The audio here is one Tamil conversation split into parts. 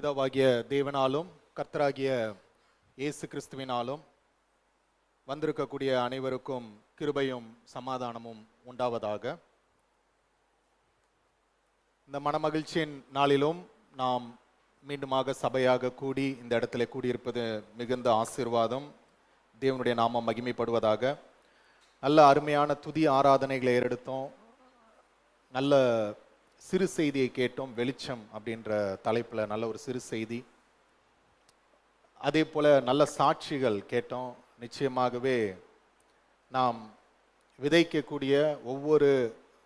பிதாவாகிய தேவனாலும் கர்த்தராகிய இயேசு கிறிஸ்துவினாலும் வந்திருக்கக்கூடிய அனைவருக்கும் கிருபையும் சமாதானமும் உண்டாவதாக. இந்த மனமகிழ்ச்சியின் நாளிலும் நாம் மீண்டுமாக சபையாக கூடி இந்த இடத்துல கூடியிருப்பது மிகுந்த ஆசீர்வாதம். தேவனுடைய நாமம் மகிமைப்படுவதாக. நல்ல அருமையான துதி ஆராதனைகளை ஏறெடுத்தோம். நல்ல சிறு செய்தியை கேட்டோம். வெளிச்சம் அப்படின்ற தலைப்பில் நல்ல ஒரு சிறு செய்தி. அதே போல் நல்ல சாட்சிகள் கேட்டோம். நிச்சயமாகவே நாம் விதைக்கக்கூடிய ஒவ்வொரு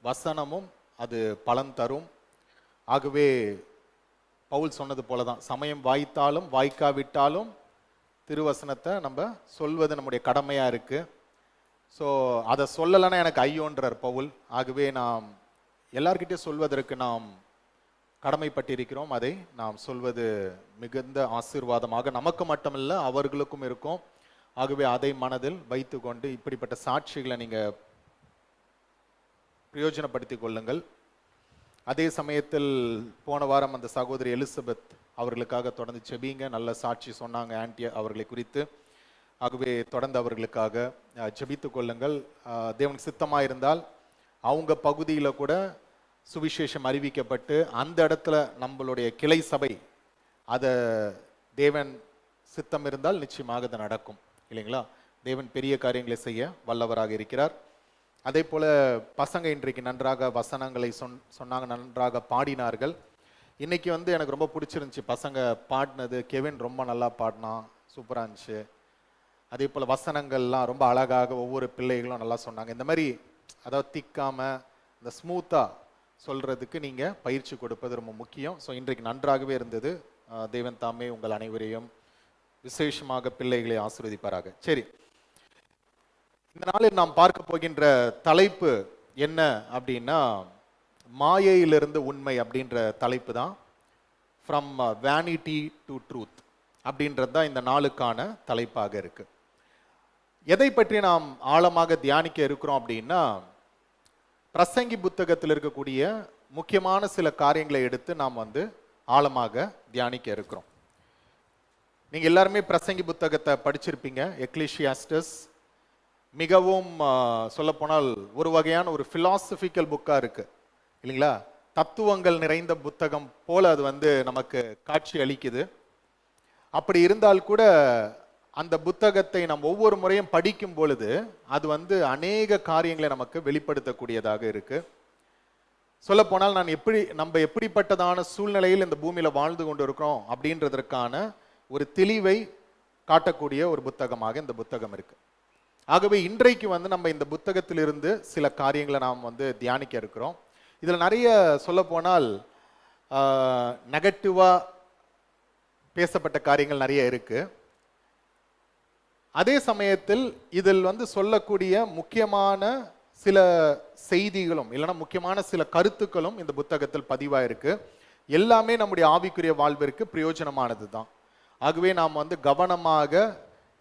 வசனமும் அது பலன் தரும். ஆகவே பவுல் சொன்னது போல தான், சமயம் வாய்த்தாலும் வாய்க்காவிட்டாலும் திருவசனத்தை நம்ம சொல்வது நம்முடைய கடமையாக இருக்குது. ஸோ அதை சொல்லலைன்னா எனக்கு ஐயோன்றார் பவுல். ஆகவே நாம் எல்லார்கிட்டையும் சொல்வதற்கு நாம் கடமைப்பட்டிருக்கிறோம். அதை நாம் சொல்வது மிகுந்த ஆசீர்வாதமாக நமக்கு மட்டுமில்லை அவர்களுக்கும் இருக்கும். ஆகவே அதை மனதில் வைத்து கொண்டு இப்படிப்பட்ட சாட்சிகளை நீங்கள் பிரயோஜனப்படுத்திக் கொள்ளுங்கள். அதே சமயத்தில் போன வாரம் அந்த சகோதரி எலிசபெத் அவர்களுக்காக தொடர்ந்து செபிங்க. நல்ல சாட்சி சொன்னாங்க ஆன்டி அவர்களை குறித்து. ஆகவே தொடர்ந்து அவர்களுக்காக ஜெபித்து கொள்ளுங்கள். தேவனுக்கு சித்தமாக இருந்தால் அவங்க பகுதியில் கூட சுவிசேஷம் அறிவிக்கப்பட்டு அந்த இடத்துல நம்மளுடைய கிளை சபை அதை தேவன் சித்தம் இருந்தால் நிச்சயமாக அது நடக்கும், இல்லைங்களா? தேவன் பெரிய காரியங்களை செய்ய வல்லவராக இருக்கிறார். அதே போல் பசங்க இன்றைக்கு நன்றாக வசனங்களை சொன்னாங்க, நன்றாக பாடினார்கள். இன்றைக்கி எனக்கு ரொம்ப பிடிச்சிருந்துச்சி பசங்க பாடினது. கெவின் ரொம்ப நல்லா பாடினான், சூப்பராக இருந்துச்சு. அதே போல் வசனங்கள்லாம் ரொம்ப அழகாக ஒவ்வொரு பிள்ளைகளும் நல்லா சொன்னாங்க. இந்த மாதிரி அதாவது திக்காமல் இந்த ஸ்மூத்தாக சொல்கிறதுக்கு நீங்கள் பயிற்சி கொடுப்பது ரொம்ப முக்கியம். ஸோ இன்றைக்கு நன்றாகவே இருந்தது. தேவன் தாமே உங்கள் அனைவரையும் விசேஷமாக பிள்ளைகளை ஆசீர்வதிப்பாராக. சரி, இந்த நாளில் நாம் பார்க்க போகின்ற தலைப்பு என்ன அப்படின்னா, மாயையிலிருந்து உண்மை அப்படின்ற தலைப்பு தான். ஃப்ரம் வேனிட்டி டு ட்ரூத் அப்படின்றது தான் இந்த நாளுக்கான தலைப்பாக இருக்குது. எதை பற்றி நாம் ஆழமாக தியானிக்க இருக்கிறோம் அப்படின்னா, பிரசங்கி புத்தகத்தில் இருக்கக்கூடிய முக்கியமான சில காரியங்களை எடுத்து நாம் ஆழமாக தியானிக்க இருக்கிறோம். நீங்கள் எல்லாருமே பிரசங்கி புத்தகத்தை படிச்சிருப்பீங்க. எக்லீசியாஸ்டஸ் மிகவும் சொல்லப்போனால் ஒரு வகையான ஒரு ஃபிலாசபிக்கல் புக்காக இருக்குது, இல்லைங்களா? தத்துவங்கள் நிறைந்த புத்தகம் போல் அது நமக்கு காட்சி அளிக்குது. அப்படி இருந்தால் கூட அந்த புத்தகத்தை நாம் ஒவ்வொரு முறையும் படிக்கும் பொழுது அது அநேக காரியங்களை நமக்கு வெளிப்படுத்தக்கூடியதாக இருக்கு. சொல்லப்போனால் நம்ம எப்படிப்பட்டதான சூழ்நிலையில் இந்த பூமியில் வாழ்ந்து கொண்டு இருக்கிறோம் அப்படின்றதற்கான ஒரு தெளிவை காட்டக்கூடிய ஒரு புத்தகமாக இந்த புத்தகம் இருக்கு. ஆகவே இன்றைக்கு நம்ம இந்த புத்தகத்திலிருந்து சில காரியங்களை நாம் தியானிக்க இருக்கிறோம். இதில் நிறைய சொல்லப்போனால் நெகட்டிவாக பேசப்பட்ட காரியங்கள் நிறைய இருக்கு. அதே சமயத்தில் இதில் சொல்லக்கூடிய முக்கியமான சில செய்திகளும் இல்லைன்னா முக்கியமான சில கருத்துக்களும் இந்த புத்தகத்தில் பதிவாயிருக்கு. எல்லாமே நம்முடைய ஆவிக்குரிய வாழ்விற்கு பிரயோஜனமானது தான். ஆகவே நாம் கவனமாக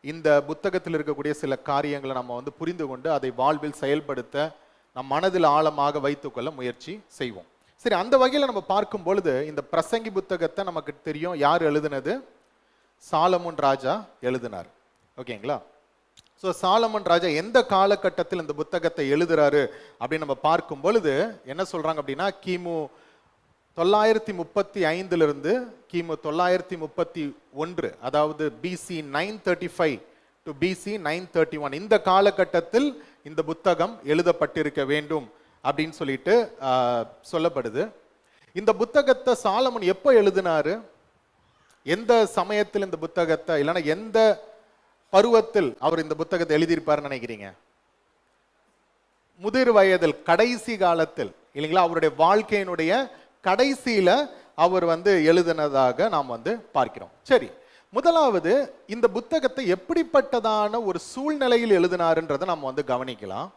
இந்த புத்தகத்தில் இருக்கக்கூடிய சில காரியங்களை நம்ம புரிந்து கொண்டு அதை வாழ்வில் செயல்படுத்த நம் மனதில் ஆழமாக வைத்துக்கொள்ள முயற்சி செய்வோம். சரி, அந்த வகையில் நம்ம பார்க்கும் பொழுது இந்த பிரசங்கி புத்தகத்தை நமக்கு தெரியும் யார் எழுதினது. சாலமோன் ராஜா எழுதினார், ஓகேங்களா? ஸோ சாலமோன் ராஜா எந்த காலகட்டத்தில் இந்த புத்தகத்தை எழுதுறாரு அப்படின்னு நம்ம பார்க்கும் பொழுது என்ன சொல்றாங்க அப்படின்னா, கிமு 935 கிமு 931, அதாவது பிசி 935 டு பிசி 931 இந்த காலகட்டத்தில் இந்த புத்தகம் எழுதப்பட்டிருக்க வேண்டும் அப்படின்னு சொல்லிட்டு சொல்லப்படுது. இந்த புத்தகத்தை சாலமோன் எப்போ எழுதினாரு, எந்த சமயத்தில் இந்த புத்தகத்தை இல்லைன்னா எந்த பருவத்தில் அவர் இந்த புத்தகத்தை எழுதியிருப்பாருன்னு நினைக்கிறீங்க? முதிர் வயதில், கடைசி காலத்தில், இல்லைங்களா? அவருடைய வாழ்க்கையினுடைய கடைசியில அவர் எழுதினதாக நாம் பார்க்கிறோம். சரி, முதலாவது இந்த புத்தகத்தை எப்படிப்பட்டதான ஒரு சூழ்நிலையில் எழுதினாருன்றதை நாம் கவனிக்கலாம்.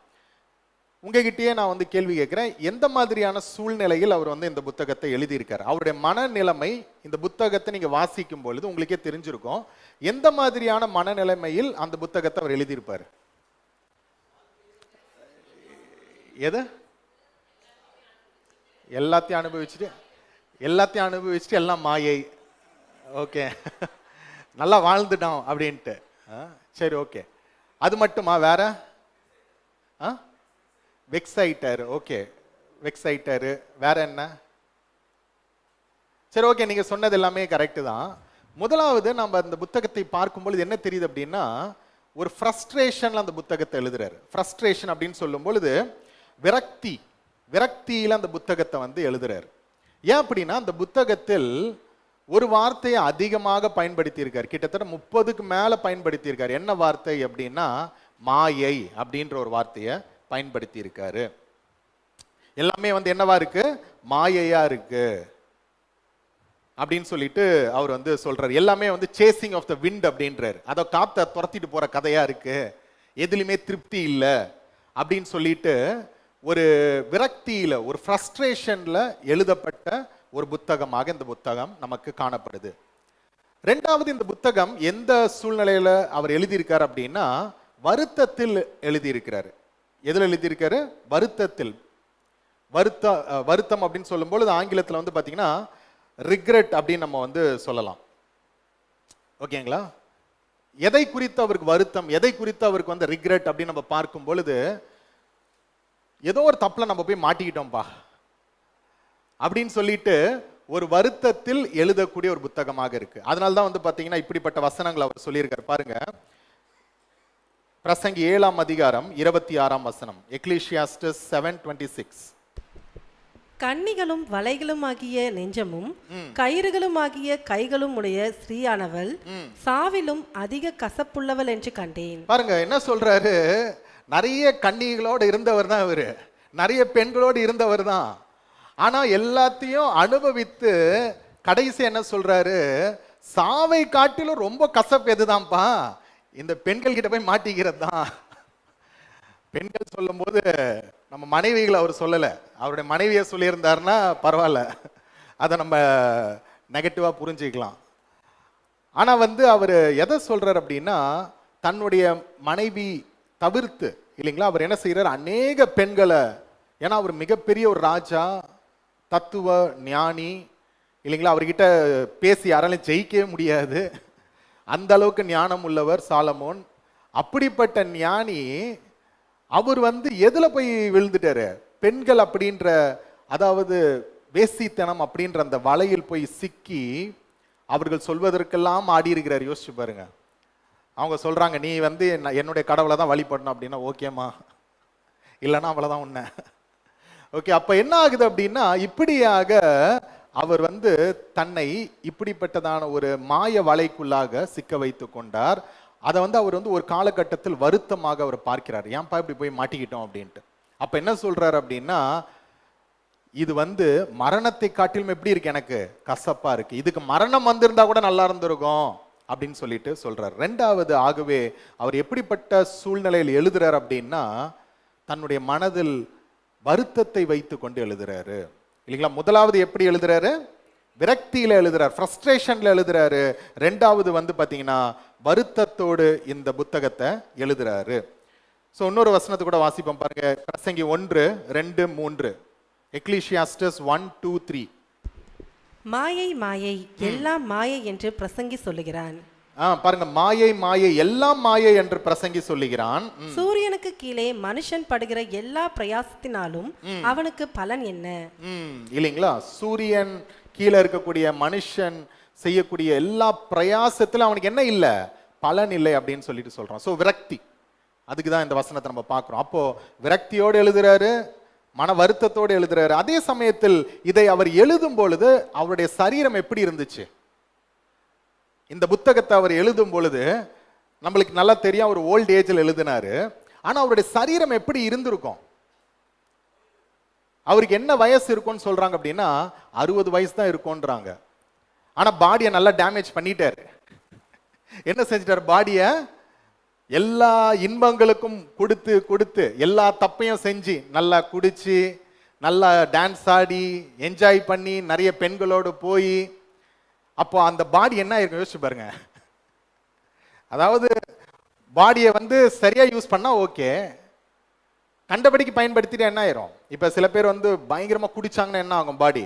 உங்ககிட்டயே நான் கேள்வி கேட்கிறேன், எந்த மாதிரியான சூழ்நிலையில் அவர் இந்த புத்தகத்தை எழுதியிருக்காரு? அவருடைய மனநிலைமை இந்த புத்தகத்தை நீங்க வாசிக்கும் பொழுது உங்களுக்கே தெரிஞ்சிருக்கும். எந்த மாதிரியான மனநிலைமையில் அந்த புத்தகத்தை அவர் எழுதியிருப்பாரு? எது? எல்லாத்தையும் அனுபவிச்சுட்டு எல்லாம் மாயை ஓகே, நல்லா வாழ்ந்துட்டோம் அப்படின்ட்டு. சரி, ஓகே. அது மட்டுமா? வேற? வெக்ஸ் ஆயிட்டாரு. ஓகே, வெக்ஸ் ஆயிட்டாரு. வேற என்ன? சரி, ஓகே, நீங்க சொன்னது எல்லாமே கரெக்ட் தான். முதலாவது நம்ம அந்த புத்தகத்தை பார்க்கும்பொழுது என்ன தெரியுது அப்படின்னா, ஒரு ஃப்ரஸ்ட்ரேஷன்ல அந்த புத்தகத்தை எழுதுறாரு. ஃப்ரஸ்ட்ரேஷன் அப்படின்னு சொல்லும் பொழுது விரக்தியில அந்த புத்தகத்தை வந்து எழுதுறாரு. ஏன் அப்படின்னா, அந்த புத்தகத்தில் ஒரு வார்த்தையை அதிகமாக பயன்படுத்தி இருக்காரு. கிட்டத்தட்ட 30க்கு மேல பயன்படுத்தி இருக்காரு. என்ன வார்த்தை அப்படின்னா, மாயை அப்படின்ற ஒரு வார்த்தையை பயன்படுத்தி இருக்காரு. எல்லாமே வந்து என்னவா இருக்கு? மாயையா இருக்கு அப்படின்னு சொல்லிட்டு அவர் வந்து சொல்றாரு. எல்லாமே வந்து சேசிங் ஆஃப் த விண்ட் அப்படின்றாரு. அதை காத்த துரத்திட்டு போற கதையா இருக்கு, எதுலையுமே திருப்தி இல்லை அப்படின்னு சொல்லிட்டு ஒரு விரக்தியில, ஒரு ஃப்ரஸ்ட்ரேஷன்ல எழுதப்பட்ட ஒரு புத்தகமாக இந்த புத்தகம் நமக்கு காணப்படுது. ரெண்டாவது, இந்த புத்தகம் எந்த சூழ்நிலையில அவர் எழுதியிருக்காரு அப்படின்னா, வருத்தத்தில் எழுதியிருக்கிறாரு. எதுல எழுதியிருக்காரு? வருத்தத்தில். வருத்தம் அப்படின்னு சொல்லும்போது ஆங்கிலத்தில் வந்து பாத்தீங்கன்னா ரிக்ரெட் அப்படின்னு நம்ம வந்து சொல்லலாம். ஓகேங்களா? எதை குறித்து அவருக்கு வருத்தம், எதை குறித்து அவருக்கு வந்து ரிக்ரெட் அப்படின்னு நம்ம பார்க்கும் பொழுது, ஏதோ ஒரு தப்புல நம்ம போய் மாட்டிக்கிட்டோம்பா அப்படின்னு சொல்லிட்டு ஒரு வருத்தத்தில் எழுதக்கூடிய ஒரு புத்தகமாக இருக்கு. அதனால்தான் வந்து பாத்தீங்கன்னா இப்படிப்பட்ட வசனங்கள் அவர் சொல்லியிருக்காரு. பாருங்க, பிரசங்கி 7ஆம் அதிகாரம் 26ஆம் வசனம், எக்லீசியாஸ்டஸ் 7:26. கண்ணிகளும் வலைகளும் ஆகிய நெஞ்சமும் கயிறுகளும் ஆகிய கைகளும் உடைய ஸ்திரீயானவள் சாவிலும் அதிக கசப்புள்ளவள் என்று கண்டேன். பாருங்க என்ன சொல்றாரு. நிறைய கண்ணிகளோடு இருந்தவர் தான் இவரு, நிறைய பெண்களோடு இருந்தவர் தான். ஆனா எல்லாத்தையும் அனுபவித்து கடைசி என்ன சொல்றாரு? சாவை காட்டிலும் ரொம்ப கசப்பு எதுதான்ப்பா? இந்த பெண்கள் கிட்ட போய் மாட்டிக்கிறது தான். பெண்கள் சொல்லும் போது நம்ம மனைவிகளை அவர் சொல்லல, அவருடைய மனைவியை சொல்லியிருந்தாருன்னா பரவாயில்ல, அதை நம்ம நெகட்டிவா புரிஞ்சுக்கலாம். ஆனா வந்து அவர் எதை சொல்றாரு அப்படின்னா, தன்னுடைய மனைவி தவிர்த்து இல்லைங்களா, அவர் என்ன செய்யறாரு? அநேக பெண்களை, ஏன்னா அவர் மிகப்பெரிய ஒரு ராஜா, தத்துவ ஞானி இல்லைங்களா, அவர்கிட்ட பேசி யாராலும் ஜெயிக்கவே முடியாது, அந்த அளவுக்கு ஞானம் உள்ளவர் சாலமோன். அப்படிப்பட்ட ஞானி அவர் வந்து எதுல போய் விழுந்துட்டாரு? பெண்கள் அப்படின்ற, அதாவது வேசித்தனம் அப்படின்ற அந்த வலையில் போய் சிக்கி அவர்கள் சொல்வதற்கெல்லாம் ஆடி இருக்கிறார். யோசிச்சு பாருங்க. அவங்க சொல்றாங்க, நீ வந்து என்னுடைய கடவுளை தான் வழிபடணும் அப்படின்னா ஓகேமா, இல்லைன்னா அவ்வளவுதான் உன்ன. ஓகே, அப்ப என்ன ஆகுது அப்படின்னா, இப்படியாக அவர் வந்து தன்னை இப்படிப்பட்டதான ஒரு மாய வலைக்குள்ளாக சிக்க வைத்து கொண்டார். அதை வந்து அவர் வந்து ஒரு காலகட்டத்தில் வருத்தமாக அவர் பார்க்கிறார். ஏன்பா இப்படி போய் மாட்டிக்கிட்டோம் அப்படின்ட்டு. அப்ப என்ன சொல்றாரு அப்படின்னா, இது வந்து மரணத்தை காட்டிலும் எப்படி இருக்கு? எனக்கு கசப்பா இருக்கு, இதுக்கு மரணம் வந்திருந்தா கூட நல்லா இருந்திருக்கும் அப்படின்னு சொல்லிட்டு சொல்றாரு. ரெண்டாவது, ஆகவே அவர் எப்படிப்பட்ட சூழ்நிலையில் எழுதுறாரு அப்படின்னா, தன்னுடைய மனதில் வருத்தத்தை வைத்து கொண்டு எழுதுறாரு இல்லைங்களா. முதலாவது எப்படி எழுதுறாரு? விரக்தியில எழுதுறாரு, ஃப்ரஸ்ட்ரேஷன்ல எழுதுறாரு. ரெண்டாவது வந்து பாத்தீங்கன்னா வருத்தத்தோடு இந்த புத்தகத்தை எழுதுறாரு. சோ இன்னொரு வசனத்தை கூட வாசிப்போம் பாருங்க, பிரசங்கி 1:2-3, எக்லீசியாஸ்டஸ் 1:2-3. மாயை மாயை எல்லாம் மாயை என்று பிரசங்கி சொல்லுகிறான். பாருங்க, மாயை மாயை எல்லாம் மாயை என்று பிரசங்கி சொல்லுகிறான். சூரியனுக்கு கீழே மனுஷன் படுகிற எல்லா பிரயாசத்தினாலும் அவனுக்கு பலன் என்ன? இல்லைங்களா, சூரியன் கீழே இருக்கக்கூடிய மனுஷன் செய்யக்கூடிய எல்லா பிரயாசத்துல அவனுக்கு என்ன இல்லை? பலன் இல்லை அப்படின்னு சொல்லிட்டு சொல்றான். சோ விரக்தி, அதுக்கு தான் இந்த வசனத்தை நம்ம பார்க்கிறோம். அப்போ விரக்தியோடு எழுதுறாரு, மன வருத்தத்தோடு எழுதுறாரு. அதே சமயத்தில் இதை அவர் எழுதும் பொழுது அவருடைய சரீரம் எப்படி இருந்துச்சு? இந்த புத்தகத்தை அவர் எழுதும் பொழுது நம்மளுக்கு நல்லா தெரியும், அவர் ஓல்ட் ஏஜ்ல எழுதினாரு. ஆனா அவருடைய சரீரம் எப்படி இருந்திருக்கும்? அவருக்கு என்ன வயசு இருக்கும்னு சொல்றாங்க அப்படின்னா 60 வயசு தான் இருக்கும்ன்றாங்க. ஆனா பாடியை நல்லா டேமேஜ் பண்ணிட்டாரு. என்ன செஞ்சிட்டாரு? பாடியை எல்லா இன்பங்களுக்கும் கொடுத்து கொடுத்து எல்லா தப்பையும் செஞ்சு நல்லா குடிச்சு நல்லா டான்ஸ் ஆடி என்ஜாய் பண்ணி நிறைய பெண்களோடு போய், அப்போ அந்த பாடி என்ன ஆயிருக்கும் யோசிச்சு பாருங்க. அதாவது பாடியை வந்து சரியா யூஸ் பண்ணா ஓகே, கண்டபடிக்கு பயன்படுத்திட்டு என்ன ஆயிரும்? இப்ப சில பேர் வந்து பயங்கரமா குடிச்சாங்கன்னா என்ன ஆகும்? Body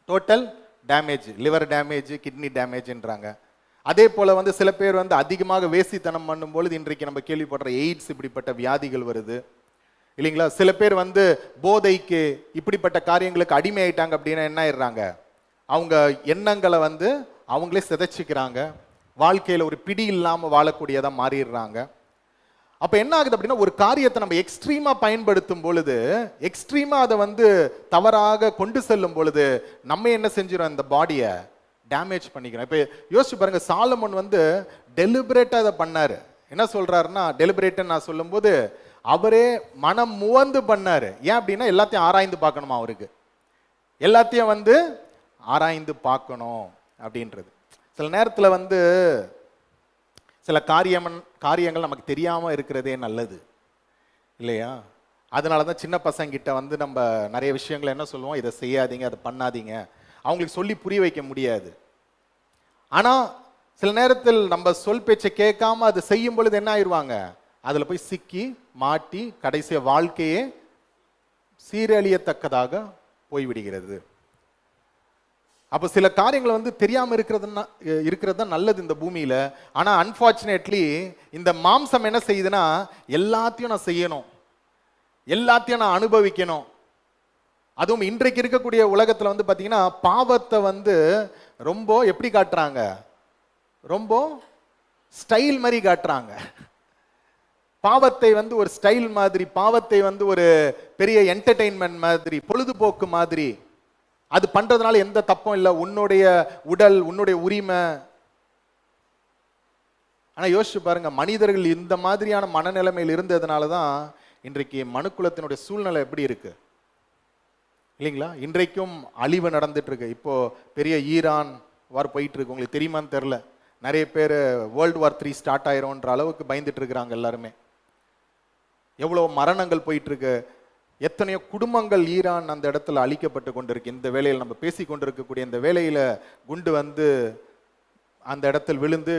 total damage, liver damage, kidney டேமேஜ்ன்றாங்க. அதே போல வந்து சில பேர் வந்து அதிகமாக வேசித்தனம் பண்ணும்பொழுது இன்றைக்கு நம்ம கேள்விப்படுற எய்ட்ஸ் இப்படிப்பட்ட வியாதிகள் வருது இல்லைங்களா? சில பேர் வந்து போதைக்கு இப்படிப்பட்ட காரியங்களுக்கு அடிமை ஆயிட்டாங்க அப்படின்னா என்ன ஆயிடுறாங்க, அவங்க எண்ணங்களை வந்து அவங்களே சிதைச்சிக்கிறாங்க, வாழ்க்கையில ஒரு பிடி இல்லாம வாழக்கூடியதா மாறிடுறாங்க. அப்ப என்ன ஆகுது அப்படின்னா, ஒரு காரியத்தை நம்ம எக்ஸ்ட்ரீமா பயன்படுத்தும் பொழுது, எக்ஸ்ட்ரீமா அதை வந்து தவறாக கொண்டு செல்லும் பொழுது நம்ம என்ன செஞ்சிடும், இந்த பாடியை டேமேஜ் பண்ணிக்கிறோம். இப்ப யோசிச்சு பாருங்க, சாலமோன் வந்து டெலிபரேட்டா அதை பண்ணாரு. என்ன சொல்றாருன்னா, டெலிபரேட்னு நான் சொல்லும்போது அவரே மனம் முவந்து பண்ணாரு. ஏன் அப்படின்னா எல்லாத்தையும் ஆராய்ந்து பார்க்கணுமா, அவருக்கு எல்லாத்தையும் வந்து ஆராய்ந்து பார்க்கணும் அப்படின்றது. சில நேரத்துல வந்து சில காரியங்கள் நமக்கு தெரியாம இருக்கிறதே நல்லது இல்லையா? அதனாலதான் சின்ன பசங்கிட்ட வந்து நம்ம நிறைய விஷயங்களை என்ன சொல்லுவோம், இதை செய்யாதீங்க, அதை பண்ணாதீங்க, அவங்களுக்கு சொல்லி புரிய வைக்க முடியாது. ஆனா சில நேரத்தில் நம்ம சொல் பேச்சை கேட்காம அதை செய்யும் பொழுது என்ன ஆயிடுவாங்க, அதுல போய் சிக்கி மாட்டி கடைசிய வாழ்க்கையே சீரழியத்தக்கதாக போய்விடுகிறது. அப்போ சில காரியங்கள் வந்து தெரியாம இருக்கிறது தான் நல்லது இந்த பூமியில. ஆனா அன்பார்ச்சுனேட்லி இந்த மாம்சம் என்ன செய்யுதுன்னா, எல்லாத்தையும் நான் செய்யணும், எல்லாத்தையும் நான் அனுபவிக்கணும். அதுவும் இன்றைக்கு இருக்கக்கூடிய உலகத்துல வந்து பாத்தீங்கன்னா பாவத்தை வந்து ரொம்ப எப்படி காட்டுறாங்க, ரொம்ப ஸ்டைல் மாதிரி காட்டுறாங்க. பாவத்தை வந்து ஒரு ஸ்டைல் மாதிரி, பாவத்தை வந்து ஒரு பெரிய என்டர்டெயின்மெண்ட் மாதிரி, பொழுதுபோக்கு மாதிரி. அது பண்றதுனால எந்த தப்பும் இல்லை, உன்னுடைய உடல், உன்னுடைய உரிமை. ஆனா யோசிச்சு பாருங்க, மனிதர்கள் இந்த மாதிரியான மனநிலைமையில் இருந்ததுனால தான் இன்றைக்கு மனுக்குலத்தினுடைய சூழ்நிலை எப்படி இருக்கு இல்லைங்களா? இன்றைக்கும் அழிவு நடந்துட்டு இருக்கு. இப்போ பெரிய ஈரான் வார் போயிட்டு இருக்கு, உங்களுக்கு தெரியுமான்னு தெரியல. நிறைய பேர் வேர்ல்டு வார் 3 ஸ்டார்ட் ஆயிரும்ன்ற அளவுக்கு பயந்துட்டு இருக்கிறாங்க எல்லாருமே. எவ்வளவு மரணங்கள் போயிட்டு இருக்கு, எத்தனையோ குடும்பங்கள் ஈரான் அந்த இடத்துல அழிக்கப்பட்டு கொண்டிருக்கு. இந்த வேளையில் நம்ம பேசி கொண்டிருக்கக்கூடிய இந்த வேளையில குண்டு வந்து அந்த இடத்தில் விழுந்து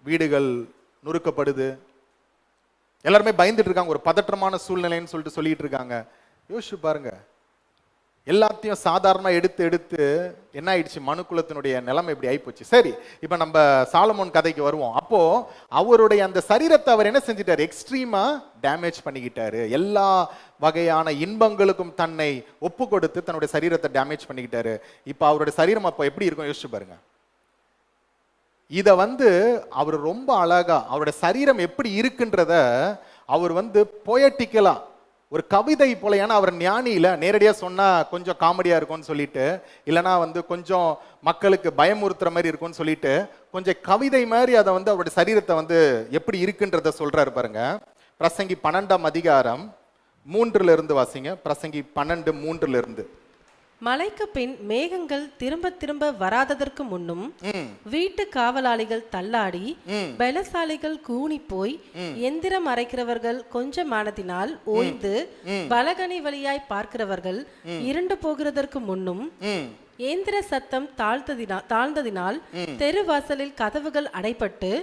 வீடுகள் நொறுக்கப்படுது. எல்லாருமே பயந்துட்டு இருக்காங்க, ஒரு பதற்றமான சூழ்நிலைன்னு சொல்லிட்டு இருக்காங்க. யோசிச்சு பாருங்க, எல்லாத்தையும் சாதாரணமா எடுத்து என்ன ஆயிடுச்சு, மனுக்குலத்தினுடைய நிலைமை இப்படி ஆயிப்போச்சு. சரி, இப்ப நம்ம சாலமோன் கதைக்கு வருவோம். அப்போ அவருடைய அந்த சரீரத்தை அவர் என்ன செஞ்சிட்டாரு, எக்ஸ்ட்ரீமா டேமேஜ் பண்ணிக்கிட்டாரு. எல்லா வகையான இன்பங்களுக்கும் தன்னை ஒப்பு கொடுத்து தன்னுடைய சரீரத்தை டேமேஜ் பண்ணிக்கிட்டாரு. இப்ப அவருடைய சரீரம் அப்போ எப்படி இருக்கும் யோசிச்சு பாருங்க. இத வந்து அவர் ரொம்ப அழகா அவருடைய சரீரம் எப்படி இருக்குன்றத அவர் வந்து பொயட்டிக்கலா, ஒரு கவிதை போல, ஏன்னா அவர் ஞானியில நேரடியா சொன்னா கொஞ்சம் காமெடியா இருக்கும்னு சொல்லிட்டு, இல்லைன்னா வந்து கொஞ்சம் மக்களுக்கு பயமுறுத்துற மாதிரி இருக்கும்னு சொல்லிட்டு கொஞ்சம் கவிதை மாதிரி அதை வந்து அவருடைய சரீரத்தை வந்து எப்படி இருக்குன்றத சொல்றாரு பாருங்க. பிரசங்கி 12ஆம் அதிகாரம் 3ல இருந்து வாசிங்க. பிரசங்கி 12:3ல இருந்து. மழைக்கு பின் மேகங்கள் திரும்ப திரும்ப வராததற்கு முன்னும் வீட்டு காவலாளிகள் தள்ளாடி பலசாலிகள் கூனி போய் எந்திரம் அரைக்கிறவர்கள் கொஞ்சமானதினால் ஓய்ந்து பலகனி வழியாய் பார்க்கிறவர்கள் இருண்டு போகிறதற்கு முன்னும் ஏந்திர சத்தம் தாழ்ந்ததினால் தெருவாசலில் கதவுகள் அடைபட்டு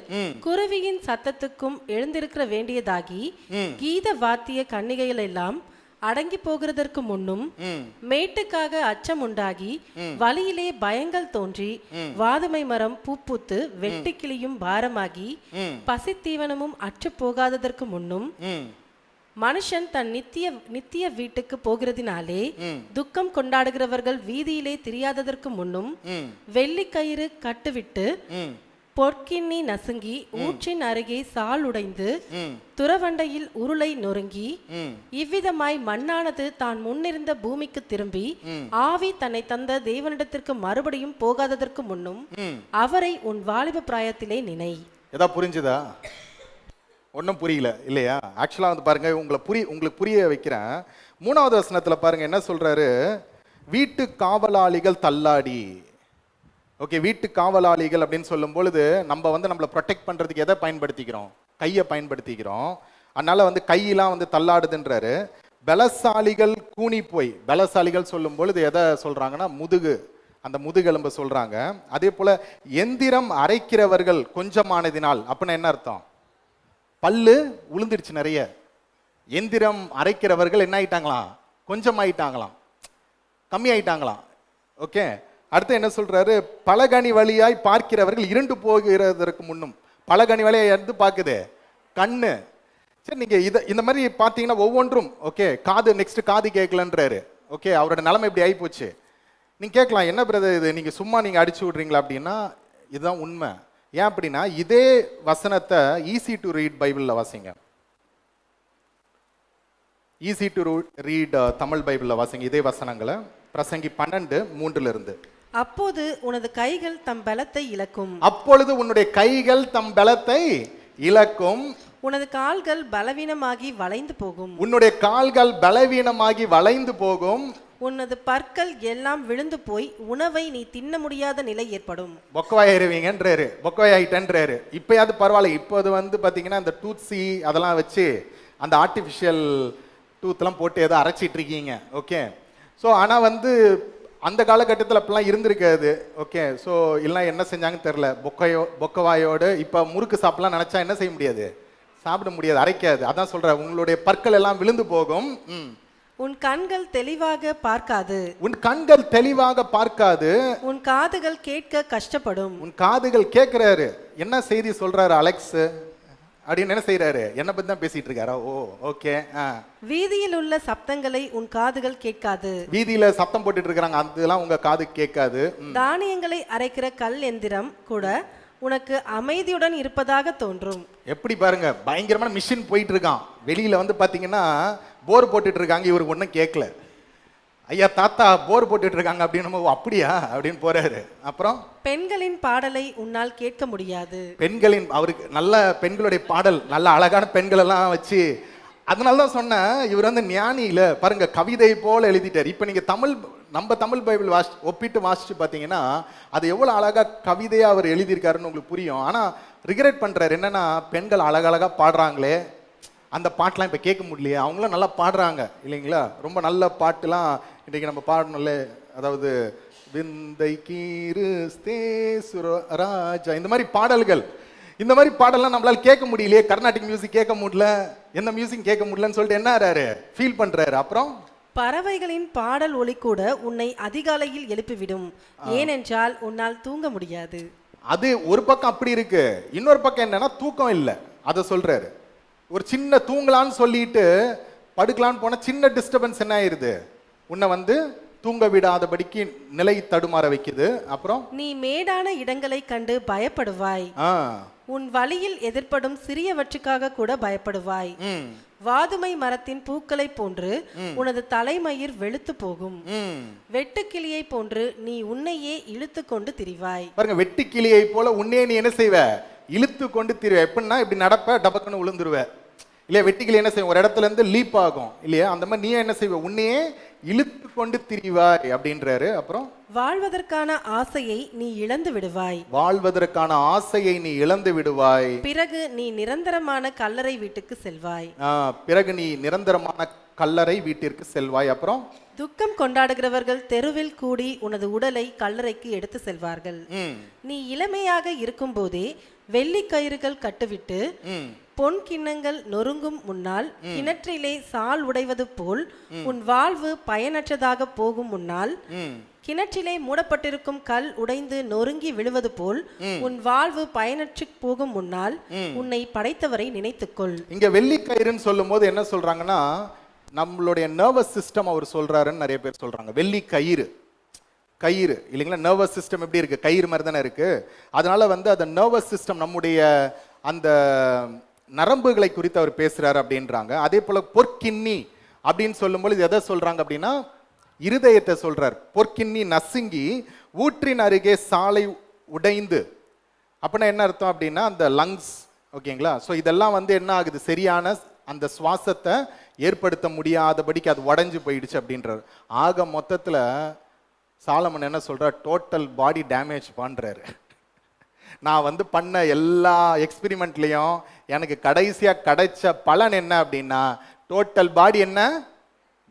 குருவியின் சத்தத்துக்கும் எழுந்திருக்கிற வேண்டியதாகி கீத வாத்திய கன்னிகைகள் எல்லாம் அடங்கி போகிறதற்கு முன்னும் மேட்டுக்காக அச்சம் உண்டாகி வழியிலே பயங்கள் தோன்றி வாதுமை மரம் பூப்புத்து வெட்டி கிளியும் பாரமாகி பசித்தீவனமும் அற்று போகாததற்கு முன்னும் மனுஷன் தன் நித்திய வீட்டுக்கு போகிறதினாலே துக்கம் கொண்டாடுகிறவர்கள் வீதியிலே திரியாததற்கு முன்னும் வெள்ளி கயிறு கட்டுவிட்டு பொற்கிண்ணி நசுங்கி ஊற்றின் அருகே சால் உடைந்து துறவண்டையில் உருளை நொறுங்கி இவ்விதமாய் மண்ணானது தான் முன்னிருந்த பூமிக்கு திரும்பி ஆவி தன்னை தந்த தேவனிடத்திற்கு மறுபடியும் போகாததற்கு முன்னும் அவரை உன் வாலிப பிராயத்திலே நினை. ஏதா புரிஞ்சுதா? ஒன்றும் புரியல இல்லையா? ஆக்சுவலா வந்து பாருங்க, உங்களுக்கு புரிய வைக்கிறேன். 3வது வசனத்துல பாருங்க என்ன சொல்றாரு, வீட்டு காவலாளிகள் தள்ளாடி. ஓகே, வீட்டு காவலாளிகள் அப்படின்னு சொல்லும் பொழுது நம்ம வந்து நம்மளை ப்ரொடெக்ட் பண்றதுக்கு எதை பயன்படுத்திக்கிறோம், கையை பயன்படுத்திக்கிறோம். அதனால வந்து கையெல்லாம் வந்து தள்ளாடுதுன்றாரு. பலசாலிகள் கூனி போய், பலசாலிகள் சொல்லும் பொழுது எதை சொல்றாங்கன்னா முதுகு, அந்த முதுகெலும்பு சொல்றாங்க. அதே போல எந்திரம் அரைக்கிறவர்கள் கொஞ்சமானதினால், அப்படின்னா என்ன அர்த்தம், பல்லு உளுந்துடுச்சு நிறைய. எந்திரம் அரைக்கிறவர்கள் என்ன ஆயிட்டாங்களாம், கொஞ்சம் ஆயிட்டாங்களாம், கம்மி ஆயிட்டாங்களாம். ஓகே, அடுத்து என்ன சொல்றாரு? பலகனி வழியாய் பார்க்கிறவர்கள் இருண்டு போகிறதற்கு முன்னும். பலகனி வழியாய் இருந்து பார்க்குது கண்ணு. சரி, நீங்க இந்த மாதிரி பார்த்தீங்கன்னா ஒவ்வொன்றும் ஓகே. காது நெக்ஸ்ட் காது கேட்கலன்றாரு. ஓகே, அவரோட நிலைமை இப்படி ஆகி போச்சு. நீங்க கேட்கலாம், என்ன பிரதர் இது நீங்க சும்மா நீங்க அடிச்சு விடுறீங்களா அப்படின்னா, இதுதான் உண்மை. ஏன் அப்படின்னா இதே வசனத்தை ஈஸி டு ரீட் பைபிளில் வாசிங்க. ஈஸி டு ரீட் தமிழ் பைபிளில் வாசிங்க இதே வசனங்களை. பிரசங்கி 12:3 அப்போது உனது கைகள் தம் பலத்தை இழக்கும். அப்பொழுது உன்னுடைய கைகள் தம் பலத்தை இழக்கும். உனது கால்கள் பலவீனமாகி வளைந்து போகும். உன்னுடைய கால்கள் பலவீனமாகி வளைந்து போகும். உனது பற்கள் எல்லாம் விழுந்து போய் உணவை நீ தின்ன முடியாத நிலை ஏற்படும். பொக்கவாயிருவீங்கன்றாரு, பொக்கவாயிட்டன்றாரு. இப்பயாவது பரவாயில்ல. இப்போ அது வந்து பார்த்தீங்கன்னா அந்த டூத்ஸி அதெல்லாம் வச்சு அந்த ஆர்டிஃபிஷியல் டூத்லாம் போட்டு ஏதோ அரைச்சிட்டு இருக்கீங்க. ஓகே, ஸோ ஆனால் வந்து அந்த காலகட்டத்தில் அப்படிலாம் இருந்திருக்காது. ஓகே, ஸோ இல்லைனா என்ன செஞ்சாங்கன்னு தெரில. பொக்கவாயோடு இப்போ முறுக்கு சாப்பிடலாம் நினச்சா என்ன செய்ய முடியாது, சாப்பிட முடியாது, அரைக்காது. அதான் சொல்கிறேன், உங்களுடைய பற்கள் எல்லாம் விழுந்து போகும். உன் கண்கள் தெளிவாக பார்க்காது. உன் கண்கள் தெளிவாக பார்க்காது. உன் காதுகள் கேட்க கஷ்டப்படும். உன் காதுகள் கேட்கிறாரு. என்ன செய்தி சொல்றாரு அலெக்ஸ் அப்படின்னு என்ன செய்யறாரு? என்ன பத்தி தான் பேசிட்டு இருக்காரா? ஓ ஓகே. வீதியில் உள்ள சப்தங்களை உன் காதுகள் கேட்காது. வீதியில சப்தம் போட்டுட்டு இருக்காங்க, அதெல்லாம் உங்க காது கேட்காது. தானியங்களை அரைக்கிற கல் எந்திரம் கூட உனக்கு அமைதியுடன் இருப்பதாக தோன்றும். எப்படி பாருங்க, பயங்கரமான மிஷின் போயிட்டு இருக்கான். வெளியில வந்து பாத்தீங்கன்னா போர் போட்டுட்டு இருக்காங்க, இவருக்கு ஒன்றும் கேட்கல. ஐயா தாத்தா போர் போட்டுட்டு இருக்காங்க அப்படின்னு, அப்படியா அப்படின்னு போறாரு. அப்புறம் பெண்களின் பாடலை உன்னால் கேட்க முடியாது. பெண்களின், அவருக்கு நல்ல பெண்களுடைய பாடல், நல்ல அழகான பெண்கள் எல்லாம் வச்சு, அதனாலதான் சொன்னேன் இவர் வந்து ஞானி இல்ல. பாருங்க, கவிதை போல எழுதிட்டார். இப்ப நீங்க நம்ம தமிழ் பைபிள் ஒப்பிட்டு வாசிச்சு பார்த்தீங்கன்னா அது எவ்வளவு அழகா கவிதையா அவர் எழுதியிருக்காருன்னு உங்களுக்கு புரியும். ஆனா ரிகரெட் பண்றாரு, என்னன்னா பெண்கள் அழகழகா பாடுறாங்களே, அந்த பாட்டெலாம் இப்போ கேட்க முடியலையே. அவங்களும் நல்லா பாடுறாங்க இல்லைங்களா? ரொம்ப நல்ல பாட்டுலாம் இன்றைக்கி நம்ம பாடணும்ல. அதாவது விந்தை கீரு ராஜா, இந்த மாதிரி பாடல்கள், இந்த மாதிரி பாடலாம் நம்மளால கேட்க முடியலையே. கர்நாடிக் மியூசிக் கேட்க முடியல, எந்த மியூசிக் கேட்க முடியலன்னு சொல்லிட்டு என்ன ஆறாரு, ஃபீல் பண்றாரு. அப்புறம் பறவைகளின் பாடல் ஒலி கூட உன்னை அதிகாலையில் எழுப்பிவிடும், ஏனென்றால் உன்னால் தூங்க முடியாது. அது ஒரு பக்கம் அப்படி இருக்கு, இன்னொரு பக்கம் என்னன்னா தூக்கம் இல்லை. அதை சொல்றாரு. ஒரு சின்ன தூங்கலான்னு சொல்லிட்டு படுக்கலான்னு போன சின்ன டிஸ்டர்பன்ஸ் என்ன ஆயிருது, உன்னை வந்து தூங்க விடாதபடிக்கு நிலை தடுமாற வைக்குது. அப்புறம் நீ மேடான இடங்களை கண்டு பயப்படுவாய். உன் வழியில் எதிர்ப்படும் சிறியவற்றுக்காக கூட பயப்படுவாய். வாதுமை மரத்தின் பூக்களை போன்று உனது தலைமயிர் வெளுத்து போகும். வெட்டுக்கிளியை போன்று நீ உன்னையே இழுத்து கொண்டு திரிவாய். பாருங்க, வெட்டுக்கிளியை போல உன்னையே நீ என்ன செய்வ, இழுத்து கொண்டு திரிவ. எப்படின்னா இப்படி நடப்ப, டபக்குன்னு விழுந்துருவ இல்லையா? வெட்டிக்கிளி என்ன செய்வோம், ஒரு இடத்துல இருந்து லீப் ஆகும் இல்லையா? அந்த மாதிரி நீ என்ன செய்வ, உன்னையே இழுத்து கொண்டு திரிவாய் அப்படின்றாரு. அப்புறம் வாழ்வதற்கான ஆசையை நீ இழந்து விடுவாய். வாழ்வதற்கான ஆசையை நீ இழந்து விடுவாய். பிறகு நீ நிரந்தரமான கல்லறை வீட்டுக்கு செல்வாய். பிறகு நீ நிரந்தரமான கல்லறை வீட்டிற்கு செல்வாய். அப்புறம் துக்கம் கொண்டாடுகிறவர்கள் தெருவில் கூடி உனது உடலை கல்லறைக்கு எடுத்து செல்வார்கள். நீ இளமையாக இருக்கும் போதே வெள்ளி கயிறுகள் கட்டுவிட்டு பொன் கிண்ணங்கள் நொறுங்கும் முன்னால் கிணற்றிலே சால் உடைவது போல் உன் வாழ்வு பயனற்றதாக போகும் முன்னால் கிணற்றிலே மூடப்பட்டிருக்கும் கல் உடைந்து நொறுங்கி விழுவது போல் உன் வாழ்வு பயனற்று போகும் முன்னால் உன்னை படைத்தவரை நினைத்துக்கொள். இங்க வெள்ளி கயிறுன்னு சொல்லும் போது என்ன சொல்றாங்கன்னா, நம்மளுடைய நர்வஸ் சிஸ்டம் அவர் சொல்றாருன்னு நிறைய பேர் சொல்றாங்க. வெள்ளி கயிறு, கயிறு இல்லைங்களா? நர்வஸ் சிஸ்டம் எப்படி இருக்கு, கயிறு மாதிரி தானே இருக்கு. அதனால வந்து அந்த நர்வஸ் சிஸ்டம், நம்முடைய அந்த நரம்புகளை குறித்து அவர் பேசுறாரு அப்படின்றாங்க. அதே போல பொற்கிண்ணி அப்படின்னு சொல்லும்போது எதை சொல்றாங்க அப்படின்னா, இருதயத்தை சொல்றார். பொற்கிண்ணி நசுங்கி ஊற்றின் அருகே சாலை உடைந்து, அப்படின்னா என்ன அர்த்தம் அப்படின்னா அந்த லங்ஸ், ஓகேங்களா? ஸோ இதெல்லாம் வந்து என்ன ஆகுது, சரியான அந்த சுவாசத்தை ஏற்படுத்த முடியாதபடிக்கு அது உடஞ்சு போயிடுச்சு அப்படின்றார். ஆக மொத்தத்தில் சாலமன் என்ன சொல்றார், டோட்டல் பாடி டேமேஜ் பண்றாரு. நான் வந்து பண்ண எல்லா எக்ஸ்பெரிமெண்ட்லையும் எனக்கு கடைசியாக கிடைச்ச பலன் என்ன அப்படின்னா, டோட்டல் பாடி என்ன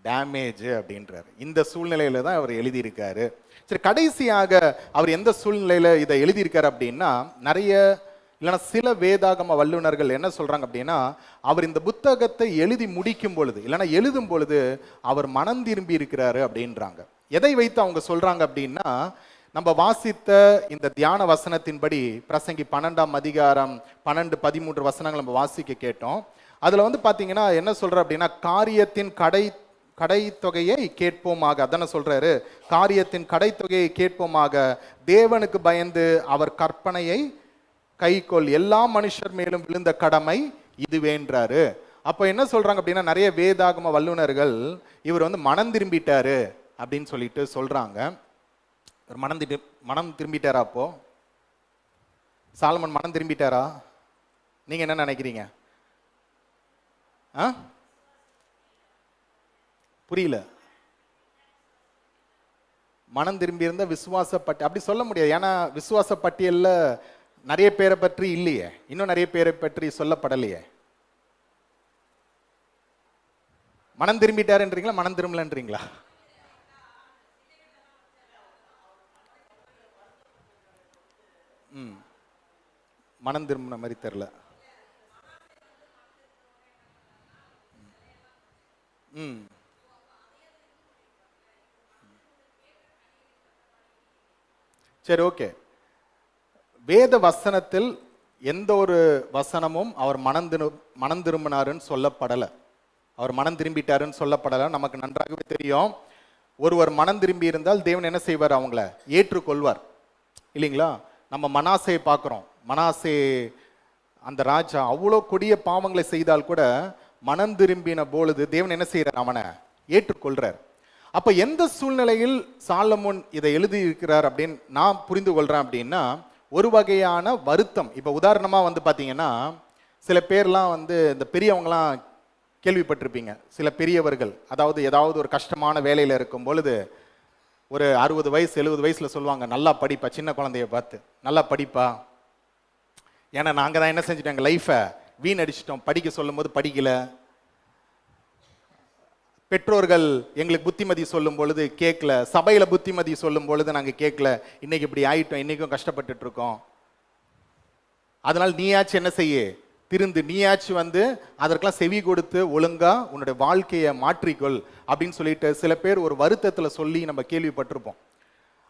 டேமேஜ் அப்படின்றாரு. இந்த சூழ்நிலையில தான் அவர் எழுதியிருக்காரு. சரி, கடைசியாக அவர் எந்த சூழ்நிலையில இதை எழுதியிருக்காரு அப்படின்னா, நிறைய இல்லைன்னா சில வேதாகம வல்லுநர்கள் என்ன சொல்றாங்க அப்படின்னா, அவர் இந்த புத்தகத்தை எழுதி முடிக்கும் பொழுது இல்லைன்னா எழுதும் பொழுது அவர் மனம் திரும்பி இருக்கிறாரு அப்படின்றாங்க. எதை வைத்து அவங்க சொல்றாங்க அப்படின்னா, நம்ம வாசித்த இந்த தியான வசனத்தின்படி பிரசங்கி 12ஆம் அதிகாரம் 12, 13 வசனங்கள் நம்ம வாசிக்க கேட்டோம். அதுல வந்து பாத்தீங்கன்னா என்ன சொல்ற அப்படின்னா, காரியத்தின் கடைத்தொகையை கேட்போமாக, அதான சொல்றாரு. காரியத்தின் கடைத்தொகையை கேட்போமாக, தேவனுக்கு பயந்து அவர் கற்பனையை கைக்கொள், எல்லா மனுஷர் மேலும் விழுந்த கடமை இதுவேன்றாரு. அப்ப என்ன சொல்றாங்க அப்படின்னா, நிறைய வேதாகம வல்லுநர்கள் இவர் வந்து மனம் திரும்பிட்டாரு அப்படின்னு சொல்லிட்டு சொல்றாங்க. மனம் திரும்பிட்டாரா? அப்போ சாலமன் மனம் திரும்பிட்டாரா? நீங்க என்ன நினைக்கிறீங்க? புரியல. மனம் திரும்பி இருந்த விசுவாசப்பட்டி அப்படி சொல்ல முடியாது. ஏன்னா விசுவாச பட்டியல்ல நிறைய பேரை பற்றி இல்லையே, இன்னும் நிறைய பேரை பற்றி சொல்லப்படலையே. மனம் திரும்பிட்டாருன்றீங்களா, மனம் திரும்பலன்றீங்களா? மனம் திரும்பின மாதிரி தெரியல. சரி, ஓகே. வேத வசனத்தில் எந்த ஒரு வசனமும் அவர் மனம் திரும்பினாருன்னு சொல்லப்படலை, அவர் மனம் திரும்பிட்டாருன்னு சொல்லப்படலை. நமக்கு நன்றாகவே தெரியும், ஒருவர் மனம் திரும்பி இருந்தால் தேவன் என்ன செய்வார்? அவங்கள ஏற்றுக்கொள்வார், இல்லைங்களா? நம்ம மனாசையை பார்க்குறோம். மனாசே அந்த ராஜா அவ்வளோ கொடிய பாவங்களை செய்தால் கூட மனம் திரும்பின பொழுது தேவன் என்ன செய்யறார்? அவனை ஏற்றுக்கொள்றார். அப்ப எந்த சூழ்நிலையில் சாலமோன் இதை எழுதி இருக்கிறார் அப்படின்னு நான் புரிந்து கொள்றேன் அப்படின்னா, ஒரு வகையான வருத்தம். இப்ப உதாரணமா வந்து பாத்தீங்கன்னா, சில பேர்லாம் வந்து இந்த பெரியவங்களாம் கேள்விப்பட்டிருப்பீங்க. சில பெரியவர்கள் அதாவது ஏதாவது ஒரு கஷ்டமான வேலையில இருக்கும் பொழுது ஒரு 60 வயசு 70 வயசுல சொல்லுவாங்க, நல்லா படிப்பா, சின்ன குழந்தைய பார்த்து நல்லா படிப்பா. ஏன்னா நாங்க தான் என்ன செஞ்சுட்டோம், எங்க லைஃபை வீணடிச்சிட்டோம், படிக்க சொல்லும் போது படிக்கல. பெற்றோர்கள் எங்களுக்கு புத்திமதி சொல்லும் பொழுது கேட்கல, சபையில புத்திமதி சொல்லும் பொழுது நாங்க கேட்கல, இன்னைக்கு இப்படி ஆயிட்டோம், இன்னைக்கும் கஷ்டப்பட்டுட்டு இருக்கோம். அதனால நீயாச்சும் என்ன செய்ய, திருந்து, நீயாச்சும் வந்து அதற்கெல்லாம் செவி கொடுத்து ஒழுங்கா உன்னுடைய வாழ்க்கையை மாற்றிக்கொள் அப்படின்னு சொல்லிட்டு சில பேர் ஒரு வருத்தத்துல சொல்லி நம்ம கேள்விப்பட்டிருப்போம்.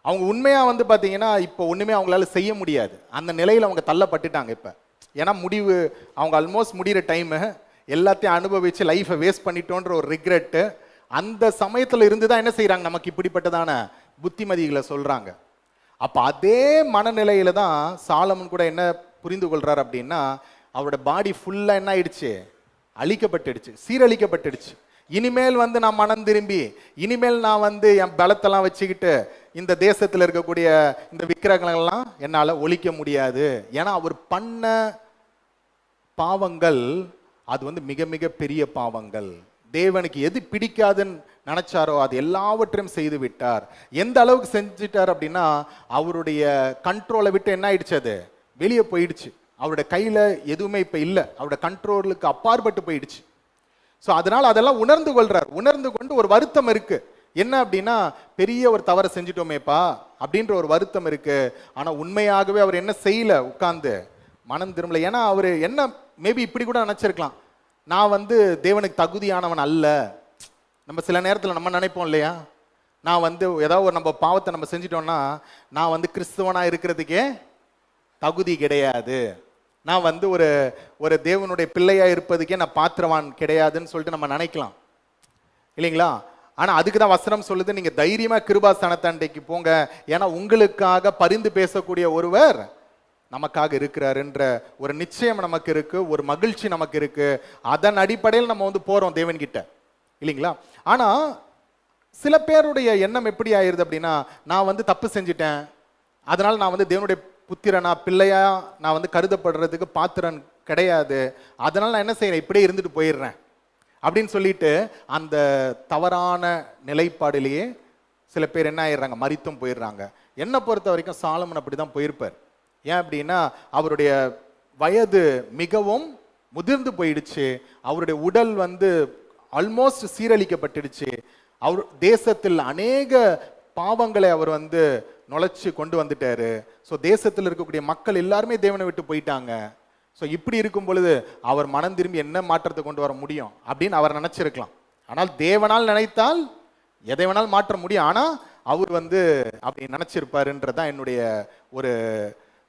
அவங்க உண்மையா வந்து பாத்தீங்கன்னா இப்போ ஒண்ணுமே அவங்களால செய்ய முடியாது, அந்த நிலையில அவங்க தள்ளப்பட்டுட்டாங்க இப்ப. ஏன்னா முடிவு, அவங்க ஆல்மோஸ்ட் முடிகிற டைமு, எல்லாத்தையும் அனுபவிச்சு லைஃபை வேஸ்ட் பண்ணிட்டோன்ற ஒரு ரிக்ரெட்டு அந்த சமயத்துல இருந்துதான் என்ன செய்யறாங்க, நமக்கு இப்படிப்பட்டதான புத்திமதிகளை சொல்றாங்க. அப்ப அதே மனநிலையில தான் சாலமன் கூட என்ன புரிந்து கொள்றாரு அப்படின்னா, அவரோட பாடி ஃபுல்லா என்ன ஆயிடுச்சு, அழிக்கப்பட்டுடுச்சு, சீரழிக்கப்பட்டுடுச்சு. இனிமேல் வந்து நான் மனம் திரும்பி, இனிமேல் நான் வந்து என் பலத்தெல்லாம் வச்சுக்கிட்டு இந்த தேசத்தில் இருக்கக்கூடிய இந்த விக்கிரகங்கள்லாம் என்னால் ஒழிக்க முடியாது. ஏன்னா அவர் பண்ண பாவங்கள் அது வந்து மிக மிக பெரிய பாவங்கள். தேவனுக்கு எது பிடிக்காதுன்னு நினைச்சாரோ அது எல்லாவற்றையும் செய்து விட்டார். எந்த அளவுக்கு செஞ்சிட்டார் அப்படின்னா, அவருடைய கண்ட்ரோலை விட்டு என்ன ஆயிடுச்சு, அது வெளியே போயிடுச்சு. அவருடைய கையில எதுவுமே இப்ப இல்லை, அவருடைய கண்ட்ரோலுக்கு அப்பாற்பட்டு போயிடுச்சு. ஸோ அதனால அதெல்லாம் உணர்ந்து கொள்றார். உணர்ந்து கொண்டு ஒரு வருத்தம் இருக்கு, என்ன அப்படின்னா, பெரிய ஒரு தவறை செஞ்சிட்டோமேப்பா அப்படின்ற ஒரு வருத்தம் இருக்கு. ஆனா உண்மையாகவே அவர் என்ன செய்யல, உட்கார்ந்து மனம் திரும்பல. ஏன்னா அவரு என்ன மேபி இப்படி கூட நினைச்சிருக்கலாம், நான் வந்து தேவனுக்கு தகுதியானவன் அல்ல. நம்ம சில நேரத்தில் நம்ம நினைப்போம் இல்லையா, நான் வந்து ஏதாவது ஒரு நம்ம பாவத்தை நம்ம செஞ்சிட்டோம்னா நான் வந்து கிறிஸ்துவனா இருக்கிறதுக்கே தகுதி கிடையாது, நான் வந்து ஒரு தேவனுடைய பிள்ளையா இருப்பதுக்கே நான் பாத்திரவான் கிடையாதுன்னு சொல்லிட்டு நம்ம நினைக்கலாம், இல்லைங்களா? ஆனா அதுக்கு தான் வசனம் சொல்லுது, நீங்க தைரியமா கிருபாசனத்தண்டைக்கு போங்க, ஏன்னா உங்களுக்காக பரிந்து பேசக்கூடிய ஒருவர் நமக்காக இருக்கிறாருன்ற ஒரு நிச்சயம் நமக்கு இருக்கு, ஒரு மகிழ்ச்சி நமக்கு இருக்கு. அதன் அடிப்படையில் நம்ம வந்து போறோம் தேவன்கிட்ட, இல்லைங்களா? ஆனா சில பேருடைய எண்ணம் எப்படி ஆயிருது அப்படின்னா, நான் வந்து தப்பு செஞ்சிட்டேன், அதனால நான் வந்து தேவனுடைய புத்திரனா பிள்ளையா நான் வந்து கருதப்படுறதுக்கு பாத்திரன் கிடையாது, அதனால நான் என்ன செய்யறேன், இப்படியே இருந்துட்டு போயிடுறேன் அப்படின்னு சொல்லிட்டு அந்த தவறான நிலைப்பாடிலேயே சில பேர் என்ன ஆயிடுறாங்க, மரித்தும் போயிடுறாங்க. என்னை பொறுத்த வரைக்கும் சாலமன் அப்படிதான் போயிருப்பார். ஏன் அப்படின்னா, அவருடைய வயது மிகவும் முதிர்ந்து போயிடுச்சு, அவருடைய உடல் வந்து ஆல்மோஸ்ட் சீரழிக்கப்பட்டுடுச்சு, அவர் தேசத்தில் அநேக பாவங்களை அவர் வந்து நுழைச்சு கொண்டு வந்துட்டாரு. ஸோ தேசத்தில் இருக்கக்கூடிய மக்கள் எல்லாருமே தேவனை விட்டு போயிட்டாங்க. ஸோ இப்படி இருக்கும் பொழுது அவர் மனம் திரும்பி என்ன மாற்றத்தை கொண்டு வர முடியும் அப்படின்னு அவர் நினைச்சிருக்கலாம். ஆனால் தேவனால் நினைத்தால் எதை வேணாலும் மாற்ற முடியும். ஆனால் அவர் வந்து அப்படி நினைச்சிருப்பாருன்றதான் என்னுடைய ஒரு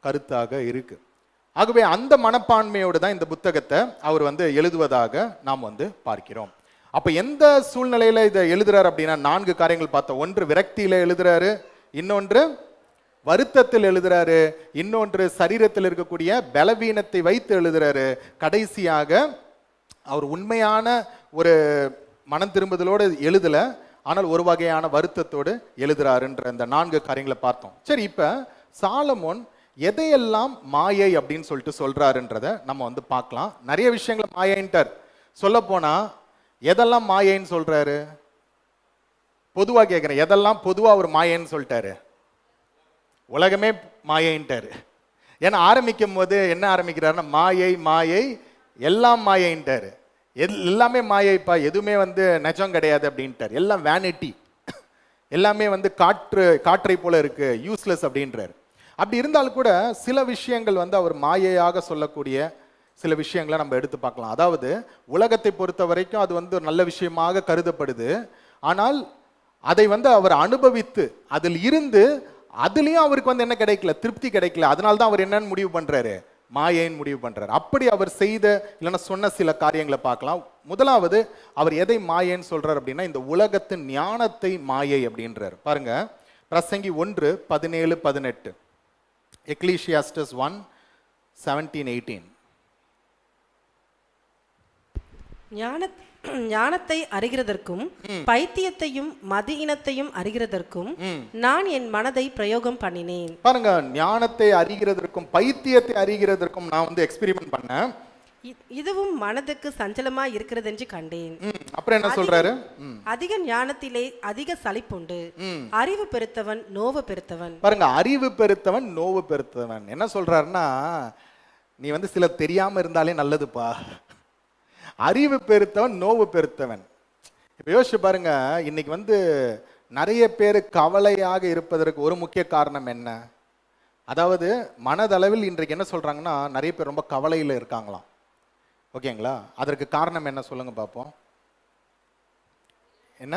கருத்தாக இருக்கு. ஆகவே அந்த மனப்பான்மையோடு தான் இந்த புத்தகத்தை அவர் வந்து எழுதுவதாக நாம் வந்து பார்க்கிறோம். அப்ப எந்த சூழ்நிலையில இதை எழுதுறாரு அப்படின்னா 4 காரியங்கள் பார்த்தோம். ஒன்று விரக்தியில எழுதுறாரு, இன்னொன்று வருத்தத்தில் எழுதுறாரு, இன்னொன்று சரீரத்தில் இருக்கக்கூடிய பலவீனத்தை வைத்து எழுதுறாரு, கடைசியாக அவர் உண்மையான ஒரு மனம் திரும்புதலோடு எழுதல, ஆனால் ஒரு வகையான வருத்தத்தோடு எழுதுறாருன்ற இந்த 4 காரியங்களை பார்த்தோம். சரி, இப்ப சாலமோன் எதையெல்லாம் மாயை அப்படின்னு சொல்லிட்டு சொல்றாருன்றத நம்ம வந்து பார்க்கலாம். நிறைய விஷயங்களை மாயைன்ட்டார். சொல்ல போனா எதெல்லாம் மாயைன்னு சொல்றாரு? பொதுவா கேட்கிறேன், எதெல்லாம் பொதுவா அவர் மாயைன்னு சொல்லிட்டாரு? உலகமே மாயைன்ட்டாரு. ஏன்னா ஆரம்பிக்கும் போது என்ன ஆரம்பிக்கிறாருன்னா மாயை மாயை எல்லாம் மாயைன்ட்டாரு. எல்லாமே மாயைப்பா, எதுவுமே வந்து நிஜம் கிடையாது அப்படின்ட்டார். எல்லாம் வேனிட்டி, எல்லாமே வந்து காற்றை போல இருக்கு, யூஸ்லெஸ் அப்படின்றார். அப்படி இருந்தாலும் கூட சில விஷயங்கள் வந்து அவர் மாயையாக சொல்லக்கூடிய சில விஷயங்களை நம்ம எடுத்து பார்க்கலாம். அதாவது உலகத்தை பொறுத்த வரைக்கும் அது வந்து ஒரு நல்ல விஷயமாக கருதப்படுது. ஆனால் அதை வந்து அவர் அனுபவித்து அதில் இருந்து அதுலயும் அவருக்கு வந்து என்ன கிடைக்கல, திருப்தி கிடைக்கல. அதனால தான் அவர் என்னன்னு முடிவு பண்றாரு, மாயைன்னு முடிவு பண்றாரு. அப்படி அவர் செய்த இல்லைன்னா சொன்ன சில காரியங்களை பார்க்கலாம். முதலாவது அவர் எதை மாயைன்னு சொல்றாரு அப்படின்னா இந்த உலகத்தின் ஞானத்தை மாயை அப்படின்றார். பாருங்க, பிரசங்கி 1:17-18, எக்லீசியாஸ்டஸ் 1:17-18. ஞானத்தை அறிகிறதற்கும் பைத்தியத்தையும் மதியினத்தையும் அறிகிறதற்கும் நான் என் மனதை பிரயோகம் பண்ணினேன். பாருங்க, ஞானத்தை அறிகிறதற்கும் பைத்தியத்தை அறிகிறதற்கும் நான் வந்து எக்ஸ்பெரிமெண்ட் பண்ணேன். இதுவும் மனதுக்கு சஞ்சலமா இருக்கிறது என்று கண்டேன். அப்புறம் என்ன சொல்றாரு? அதிக ஞானத்திலே அதிக சலிப்புண்டு, அறிவு பெருத்தவன் நோவு பெருத்தவன். பாருங்க, அறிவு பெருத்தவன் நோவு பெருத்தவன். என்ன சொல்றாருன்னா, நீ வந்து சில தெரியாம இருந்தாலே நல்லதுப்பா. அறிவு பெருத்தவன் நோவு பெருத்தவன். இப்ப யோசிச்சு பாருங்க, இன்னைக்கு வந்து நிறைய பேர் கவலையாக இருப்பதற்கு ஒரு முக்கிய காரணம் என்ன? அதாவது மனதளவில் இன்றைக்கு என்ன சொல்றாங்கன்னா, நிறைய பேர் ரொம்ப கவலையில இருக்காங்களாம். ஓகேங்களா? அதற்கு காரணம் என்ன சொல்லுங்க பார்ப்போம். என்ன?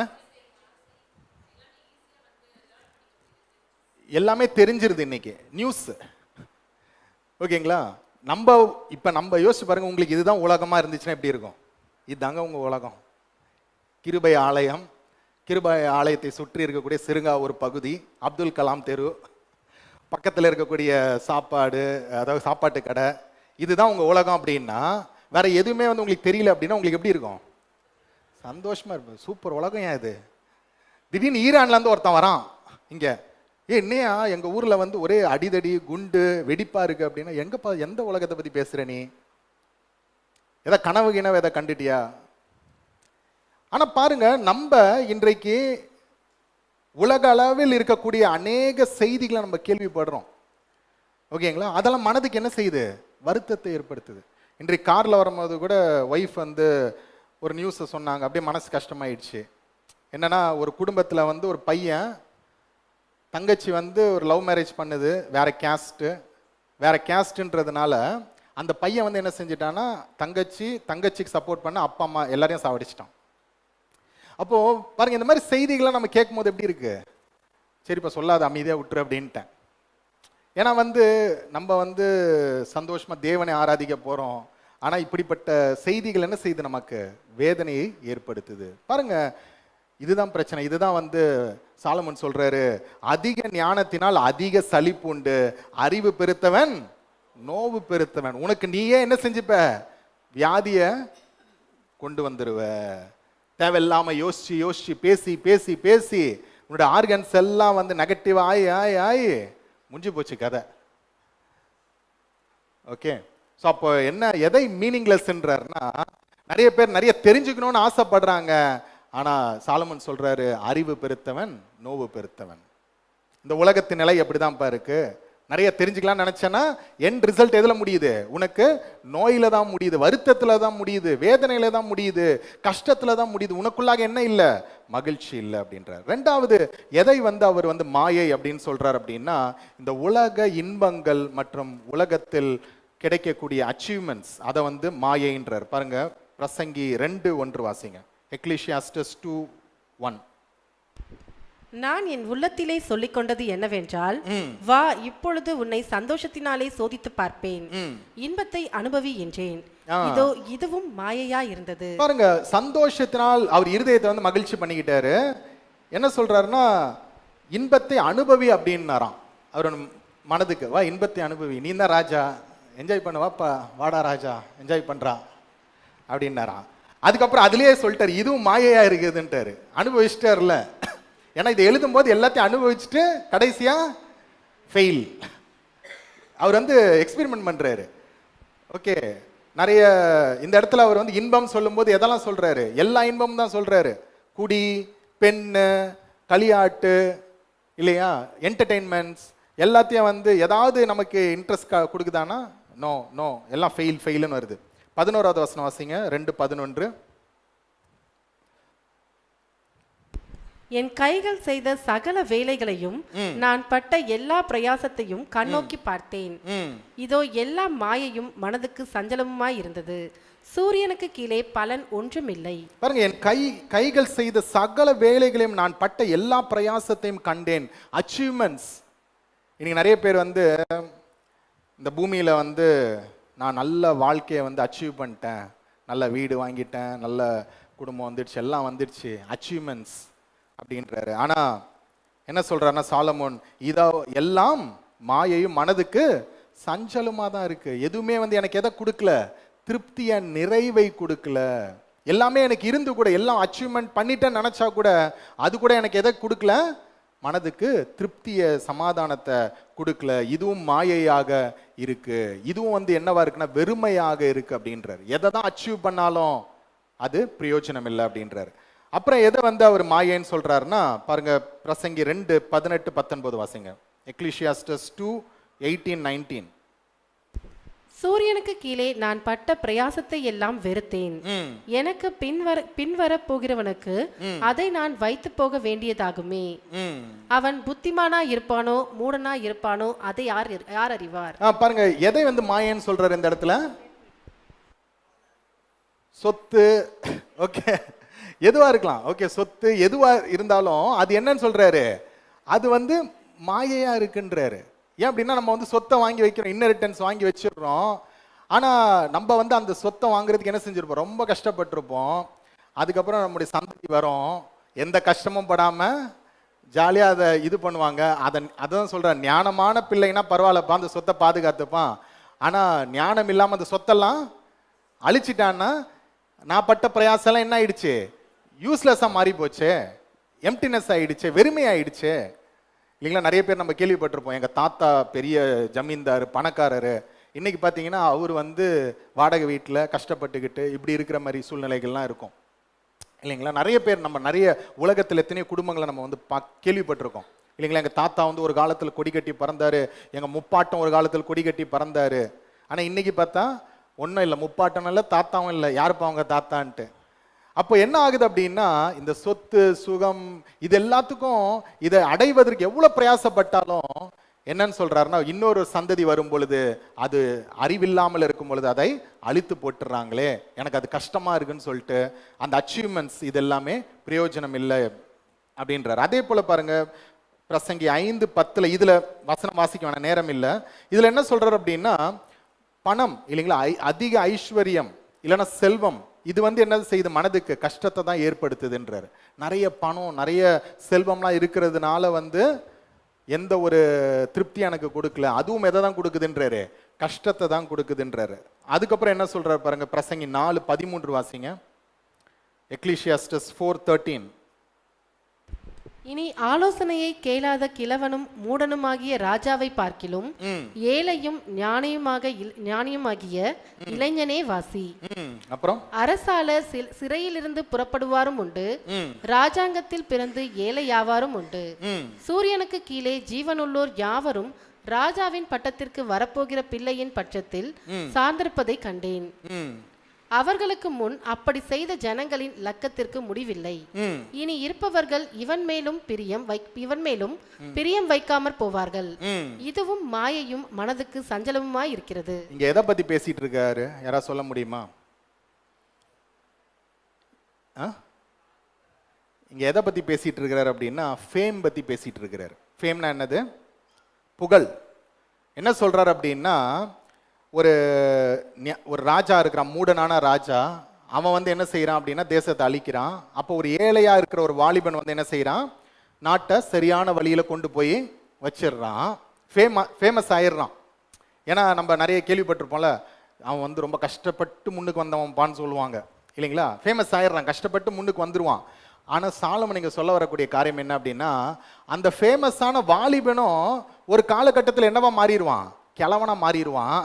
எல்லாமே தெரிஞ்சிருது இன்னைக்கு, நியூஸ். ஓகேங்களா? நம்ம யோசிச்சு பாருங்க, உங்களுக்கு இதுதான் உலகமா இருந்துச்சுன்னா எப்படி இருக்கும்? இதுதாங்க உங்க உலகம். கிருபை ஆலயம், கிருபை ஆலயத்தை சுற்றி இருக்கக்கூடிய சிறுங்கா ஒரு பகுதி, அப்துல் கலாம் தெரு, பக்கத்தில் இருக்கக்கூடிய சாப்பாடு, அதாவது சாப்பாட்டு கடை, இதுதான் உங்க உலகம். அப்படின்னா வேற எதுவுமே வந்து உங்களுக்கு தெரியல அப்படின்னா உங்களுக்கு எப்படி இருக்கும்? சந்தோஷமா இருப்பேன், சூப்பர் உலகம். ஏன் இது? திடீர்னு ஈரான்ல இருந்து ஒருத்தன் வரான் இங்க, என்னையா எங்க ஊர்ல வந்து ஒரே அடிதடி குண்டு வெடிப்பா இருக்கு அப்படின்னா, எங்கப்பா எந்த உலகத்தை பத்தி பேசுற நீ? எதை கனவு கிணவு எதை கண்டுட்டியா? ஆனா பாருங்க, நம்ம இன்றைக்கு உலக அளவில் இருக்கக்கூடிய அநேக செய்திகளை நம்ம கேள்விப்படுறோம். ஓகேங்களா? அதெல்லாம் மனதுக்கு என்ன செய்யுது? வருத்தத்தை ஏற்படுத்துது. இன்றைக்கு கார்ல வரும்போது கூட ஒய்ஃப் வந்து ஒரு நியூஸை சொன்னாங்க, அப்படியே மனசு கஷ்டமாயிடுச்சு. என்னன்னா, ஒரு குடும்பத்துல வந்து ஒரு பையன் தங்கச்சி வந்து ஒரு லவ் மேரேஜ் பண்ணுது, வேற கேஸ்ட்ன்றதுனால அந்த பையன் வந்து என்ன செஞ்சிட்டான்னா, தங்கச்சிக்கு சப்போர்ட் பண்ண அப்பா அம்மா எல்லாரையும் சாவடிச்சிட்டான். அப்போ பாருங்க, இந்த மாதிரி செய்திகளை நம்ம கேட்கும் போது எப்படி இருக்கு? சரிப்பா சொல்லாத, அமைதியா விட்டுரு அப்படின்ட்டேன். ஏன்னா வந்து நம்ம வந்து சந்தோஷமா தேவனை ஆராதிக்க போறோம். ஆனா இப்படிப்பட்ட செய்திகள் என்ன செய்யுது? நமக்கு வேதனையை ஏற்படுத்துது. பாருங்க, இதுதான் பிரச்சனை. இதுதான் வந்து சாலமோன் சொல்றாரு, அதிக ஞானத்தினால் அதிக சலிப்பு உண்டு, அறிவு பெருத்தவன் நோவு பெருத்தவன். உனக்கு நீயே என்ன செஞ்சுப்ப? வியாதிய கொண்டு வந்துருவ. தேவையில்லாம யோசிச்சு யோசிச்சு பேசி பேசி பேசி உன்னோட ஆர்கன்ஸ் எல்லாம் வந்து நெகட்டிவ் ஆயி முடிஞ்சு போச்சு கதை. ஓகே, ஸோ அப்போ என்ன, எதை மீனிங்லெஸ்ன்றாருன்னா, நிறைய பேர் நிறைய தெரிஞ்சுக்கணும்னு ஆசைப்படுறாங்க. ஆனா சாலமோன் சொல்றாரு, அறிவு பெருத்தவன் நோவு பெருத்தவன். இந்த உலகத்தின் நிலை அப்படிதான்ப்பா இருக்கு. நிறைய தெரிஞ்சுக்கலாம்னு நினைச்சேன்னா என் ரிசல்ட் எதுல முடியுது? உனக்கு நோயில தான் முடியுது, வருத்தத்துல தான் முடியுது, வேதனையில தான் முடியுது, கஷ்டத்துல தான் முடியுது. உனக்குள்ளாக என்ன இல்ல? மகிழ்ச்சி இல்லை அப்படின்றார். ரெண்டாவது, எதை வந்து அவர் வந்து மாயை அப்படின்னு சொல்றார் அப்படின்னா, இந்த உலக இன்பங்கள் மற்றும் உலகத்தில் கிடைக்கக்கூடிய அச்சீவ்மெண்ட்ஸ், அதை வந்து மாயைன்றார். பாருங்க, பிரசங்கி 2:1 வாசிங்க. எக்லீசியாஸ்டஸ் 2:1. நான் என் உள்ளத்திலே சொல்லிக் கொண்டது என்னவென்றால், வா இப்பொழுது உன்னை சந்தோஷத்தினாலே சோதித்து பார்ப்பேன், இன்பத்தை அனுபவி என்றேன். இதோ இதுவும் மாயையா இருந்தது. பாருங்க, சந்தோஷத்தினால் அவர் இருதயத்தை வந்து மகிழ்ச்சி பண்ணிக்கிட்டாரு. என்ன சொல்றாருன்னா, இன்பத்தை அனுபவி அப்படின்னாராம் அவர் மனதுக்கு. வா இன்பத்தை அனுபவி, நீ தான் ராஜா, என்ஜாய் பண்ண, வாப்பா வாடா ராஜா, என்ஜாய் பண்றா அப்படின்னாராம். அதுக்கப்புறம் அதுலயே சொல்லிட்டாரு, இதுவும் மாயையா இருக்குதுன்ட்டாரு. அனுபவிச்சிட்டாருல. ஏன்னா இதை எழுதும் போது எல்லாத்தையும் அனுபவிச்சுட்டு கடைசியா ஃபெயில். அவர் வந்து எக்ஸ்பெரிமெண்ட் பண்றாரு. ஓகே, நிறைய இந்த இடத்துல அவர் வந்து இன்பம் சொல்லும் போது எதெல்லாம் சொல்றாரு? எல்லா இன்பமும் தான் சொல்றாரு. குடி, பெண்ணு, களியாட்டு, இல்லையா, என்டர்டெயின்மெண்ட்ஸ் எல்லாத்தையும் வந்து ஏதாவது நமக்கு இன்ட்ரெஸ்ட் கொடுக்குதானா? நோ நோ, எல்லாம் ஃபெயில் ஃபெயில்னு வருது. 11வது வசனம் வாசிங்க, 2:11. என் கைகள் செய்த சகல வேலைகளையும் நான் பட்ட எல்லா பிரயாசத்தையும் கண்ணோக்கி பார்த்தேன். இதோ எல்லா மாயையும் மனதுக்கு சஞ்சலமுமாய் இருந்தது. சூரியனுக்கு கீழே பலன் ஒன்றுமில்லை. பாருங்க, என் கைகள் செய்த சகல வேலைகளையும் நான் பட்ட எல்லா பிரயாசத்தையும் கண்டேன். அச்சீவ்மெண்ட்ஸ். இன்னைக்கு நிறைய பேர் வந்து இந்த பூமியில வந்து நான் நல்ல வாழ்க்கையை வந்து அச்சீவ் பண்ணிட்டேன், நல்ல வீடு வாங்கிட்டேன், நல்ல குடும்பம் வந்துடுச்சு, எல்லாம் வந்துடுச்சு, அச்சீவ்மெண்ட்ஸ் அப்படின்றாரு. ஆனா என்ன சொல்றாருன்னா சாலமோன், இதோ எல்லாம் மாயையும் மனதுக்கு சஞ்சலமா தான் இருக்கு. எதுவுமே வந்து எனக்கு எதை கொடுக்கல? திருப்திய நிறைவை கொடுக்கல. எல்லாமே எனக்கு இருந்து கூட, எல்லாம் அச்சீவ்மெண்ட் பண்ணிட்டேன்னு நினைச்சா கூட அது கூட எனக்கு எதை கொடுக்கல? மனதுக்கு திருப்திய சமாதானத்தை கொடுக்கல. இதுவும் மாயையாக இருக்கு. இதுவும் வந்து என்னவா இருக்குன்னா வெறுமையாக இருக்கு அப்படின்றாரு. எதை தான் அச்சீவ் பண்ணாலும் அது பிரயோஜனம் இல்லை அப்படின்றாரு. அப்புறம் எதை வந்து அவர் மாயைன்னு சொல்றாருன்னா பாருங்க, பிரசங்கி 2:18-19 வாசிங்க. எக்லிசியாஸ்டஸ் 2:18-19. சூரியனுக்கு கீழே நான் பட்ட பிரயாசத்தை எல்லாம் வெறுத்தேன். எனக்கு பின்வர போகிறவனுக்கு அதை நான் வைத்து போக வேண்டியதாகுமே. அவன் புத்திமானா இருப்பானோ மூடனா இருப்பானோ அதை யார் அறிவார்? பாருங்க, எதை வந்து மாயன்னு சொல்றாரு இந்த இடத்துல? சொத்து, ஓகே, எதுவா இருக்கலாம். ஓகே, சொத்து எதுவா இருந்தாலும் அது என்னன்னு சொல்றாரு? அது வந்து மாயையா இருக்குன்றாரு. ஏன் அப்படின்னா, நம்ம வந்து சொத்தை வாங்கி வைக்கிறோம், இன்னெரிட்டன்ஸ் வாங்கி வச்சிடுறோம். ஆனா நம்ம வந்து அந்த சொத்தை வாங்குறதுக்கு என்ன செஞ்சிருப்போம்? ரொம்ப கஷ்டப்பட்டிருப்போம். அதுக்கப்புறம் நம்முடைய சந்ததி வரும், எந்த கஷ்டமும் படாம ஜாலியா அதை இது பண்ணுவாங்க. அதான் சொல்றேன், ஞானமான பிள்ளைன்னா பரவாயில்லப்பா, அந்த சொத்தை பாதுகாத்துப்பான். ஆனா ஞானம் இல்லாம அந்த சொத்தெல்லாம் அழிச்சிட்டான்னா நான் பட்ட பிரயாசம் என்ன ஆயிடுச்சு? யூஸ்லெஸ்ஸா மாறி போச்சு, எம்டினஸ் ஆயிடுச்சு, வெறுமை ஆயிடுச்சு. இல்லைங்களா? நிறைய பேர் நம்ம கேள்விப்பட்டிருப்போம், எங்கள் தாத்தா பெரிய ஜமீன்தார், பணக்காரர், இன்னைக்கு பார்த்தீங்கன்னா அவர் வந்து வாடகை வீட்டில் கஷ்டப்பட்டுக்கிட்டு இப்படி இருக்கிற மாதிரி சூழ்நிலைகள்லாம் இருக்கும். இல்லைங்களா? நிறைய பேர் நம்ம நிறைய உலகத்தில் எத்தனையோ குடும்பங்களை நம்ம வந்து கேள்விப்பட்டிருக்கோம். இல்லைங்களா? எங்கள் தாத்தா வந்து ஒரு காலத்தில் கொடி கட்டி பறந்தார், எங்கள் முப்பாட்டம் ஒரு காலத்தில் கொடி கட்டி பறந்தார். ஆனால் இன்னைக்கு பார்த்தா ஒன்றும் இல்லை, முப்பாட்டம் இல்லை, தாத்தாவும் இல்லை, யாருப்பா அவங்க தாத்தான்ட்டு. அப்போ என்ன ஆகுது அப்படின்னா, இந்த சொத்து சுகம் இது எல்லாத்துக்கும் இதை அடைவதற்கு எவ்வளவு பிரயாசப்பட்டாலும் என்னன்னு சொல்றாருன்னா, இன்னொரு சந்ததி வரும் பொழுது, அது அறிவில்லாமல் இருக்கும் பொழுது அதை அழித்து போட்டுறாங்களே, எனக்கு அது கஷ்டமா இருக்குன்னு சொல்லிட்டு அந்த அச்சீவ்மெண்ட்ஸ் இது எல்லாமே பிரயோஜனம் இல்லை அப்படின்றார். அதே போல பாருங்க, பிரசங்கி 5:10 இதுல வசனம் வாசிக்க வேணாம், நேரம் இல்லை. இதுல என்ன சொல்றாரு அப்படின்னா, பணம் இல்லைங்களா, அதிக ஐஸ்வர்யம் இல்லைன்னா செல்வம், இது வந்து என்ன செய்யுது? மனதுக்கு கஷ்டத்தை தான் ஏற்படுத்துதுன்றாரு. நிறைய பணம் நிறைய செல்வம்லாம் இருக்கிறதுனால வந்து எந்த ஒரு திருப்தி எனக்கு கொடுக்கல, அதுவும் எதை தான் கொடுக்குதுன்றாரு? கஷ்டத்தை தான் கொடுக்குதுன்றாரு. அதுக்கப்புறம் என்ன சொல்றாரு பாருங்க, பிரசங்கி 4:13 வாசிங்க. எக்லிசியாஸ்டஸ் 4:13. இனி ஆலோசனையை கேளாத கிழவனும் மூடனுமாகிய ராஜாவை பார்க்கிலும் ஏழையும் ஞானியுமாகிய இளைஞனே வாசி. அப்புறம் அரசால சிறையிலிருந்து புறப்படுவாரும் உண்டு, ராஜாங்கத்தில் பிறந்து ஏழையாவாரும் உண்டு. சூரியனுக்கு கீழே ஜீவனுள்ளோர் யாவரும் ராஜாவின் பட்டத்திற்கு வரப்போகிற பிள்ளையின் பட்சத்தில் சார்ந்திருப்பதை கண்டேன். அவர்களுக்கு முன் அப்படி செய்த ஜனங்களின் லக்கத்திற்கு முடிவில்லை. இனி இருப்பவர்கள் இவன் மேலும் பிரியம் வைக்காமற் போவார்கள். இதுவும் மாயையும் மனதுக்கு சஞ்சலமுமாய் இருக்கிறது. இங்க எதை பத்தி பேசிட்டு இருக்காரு? யாரா சொல்ல முடியுமா? இங்க எதை பத்தி பேசிட்டு இருக்கிறார் அப்படின்னா ஃபேம் பத்தி பேசிட்டு இருக்கிறார். ஃபேம்னா என்னது? புகழ். என்ன சொல்றாரு அப்படின்னா, ஒரு ஒரு ராஜா இருக்கிறான், மூடனான ராஜா. அவன் வந்து என்ன செய்யறான் அப்படின்னா தேசத்தை அழிக்கிறான். அப்போ ஒரு ஏழையா இருக்கிற ஒரு வாலிபன் வந்து என்ன செய்யறான், நாட்டை சரியான வழியில கொண்டு போய் வச்சிடுறான். ஃபேமஸ் ஆயிடுறான். ஏன்னா நம்ம நிறைய கேள்விப்பட்டிருப்போம்ல, அவன் வந்து ரொம்ப கஷ்டப்பட்டு முன்னுக்கு வந்தவன்பான்னு சொல்லுவாங்க இல்லைங்களா. ஃபேமஸ் ஆயிடுறான், கஷ்டப்பட்டு முன்னுக்கு வந்துருவான். ஆனால் சாலமன் நீங்க சொல்ல வரக்கூடிய காரியம் என்ன அப்படின்னா, அந்த ஃபேமஸான வாலிபனும் ஒரு காலகட்டத்தில் என்னவா மாறிடுவான், கிழவனா மாறிடுவான்.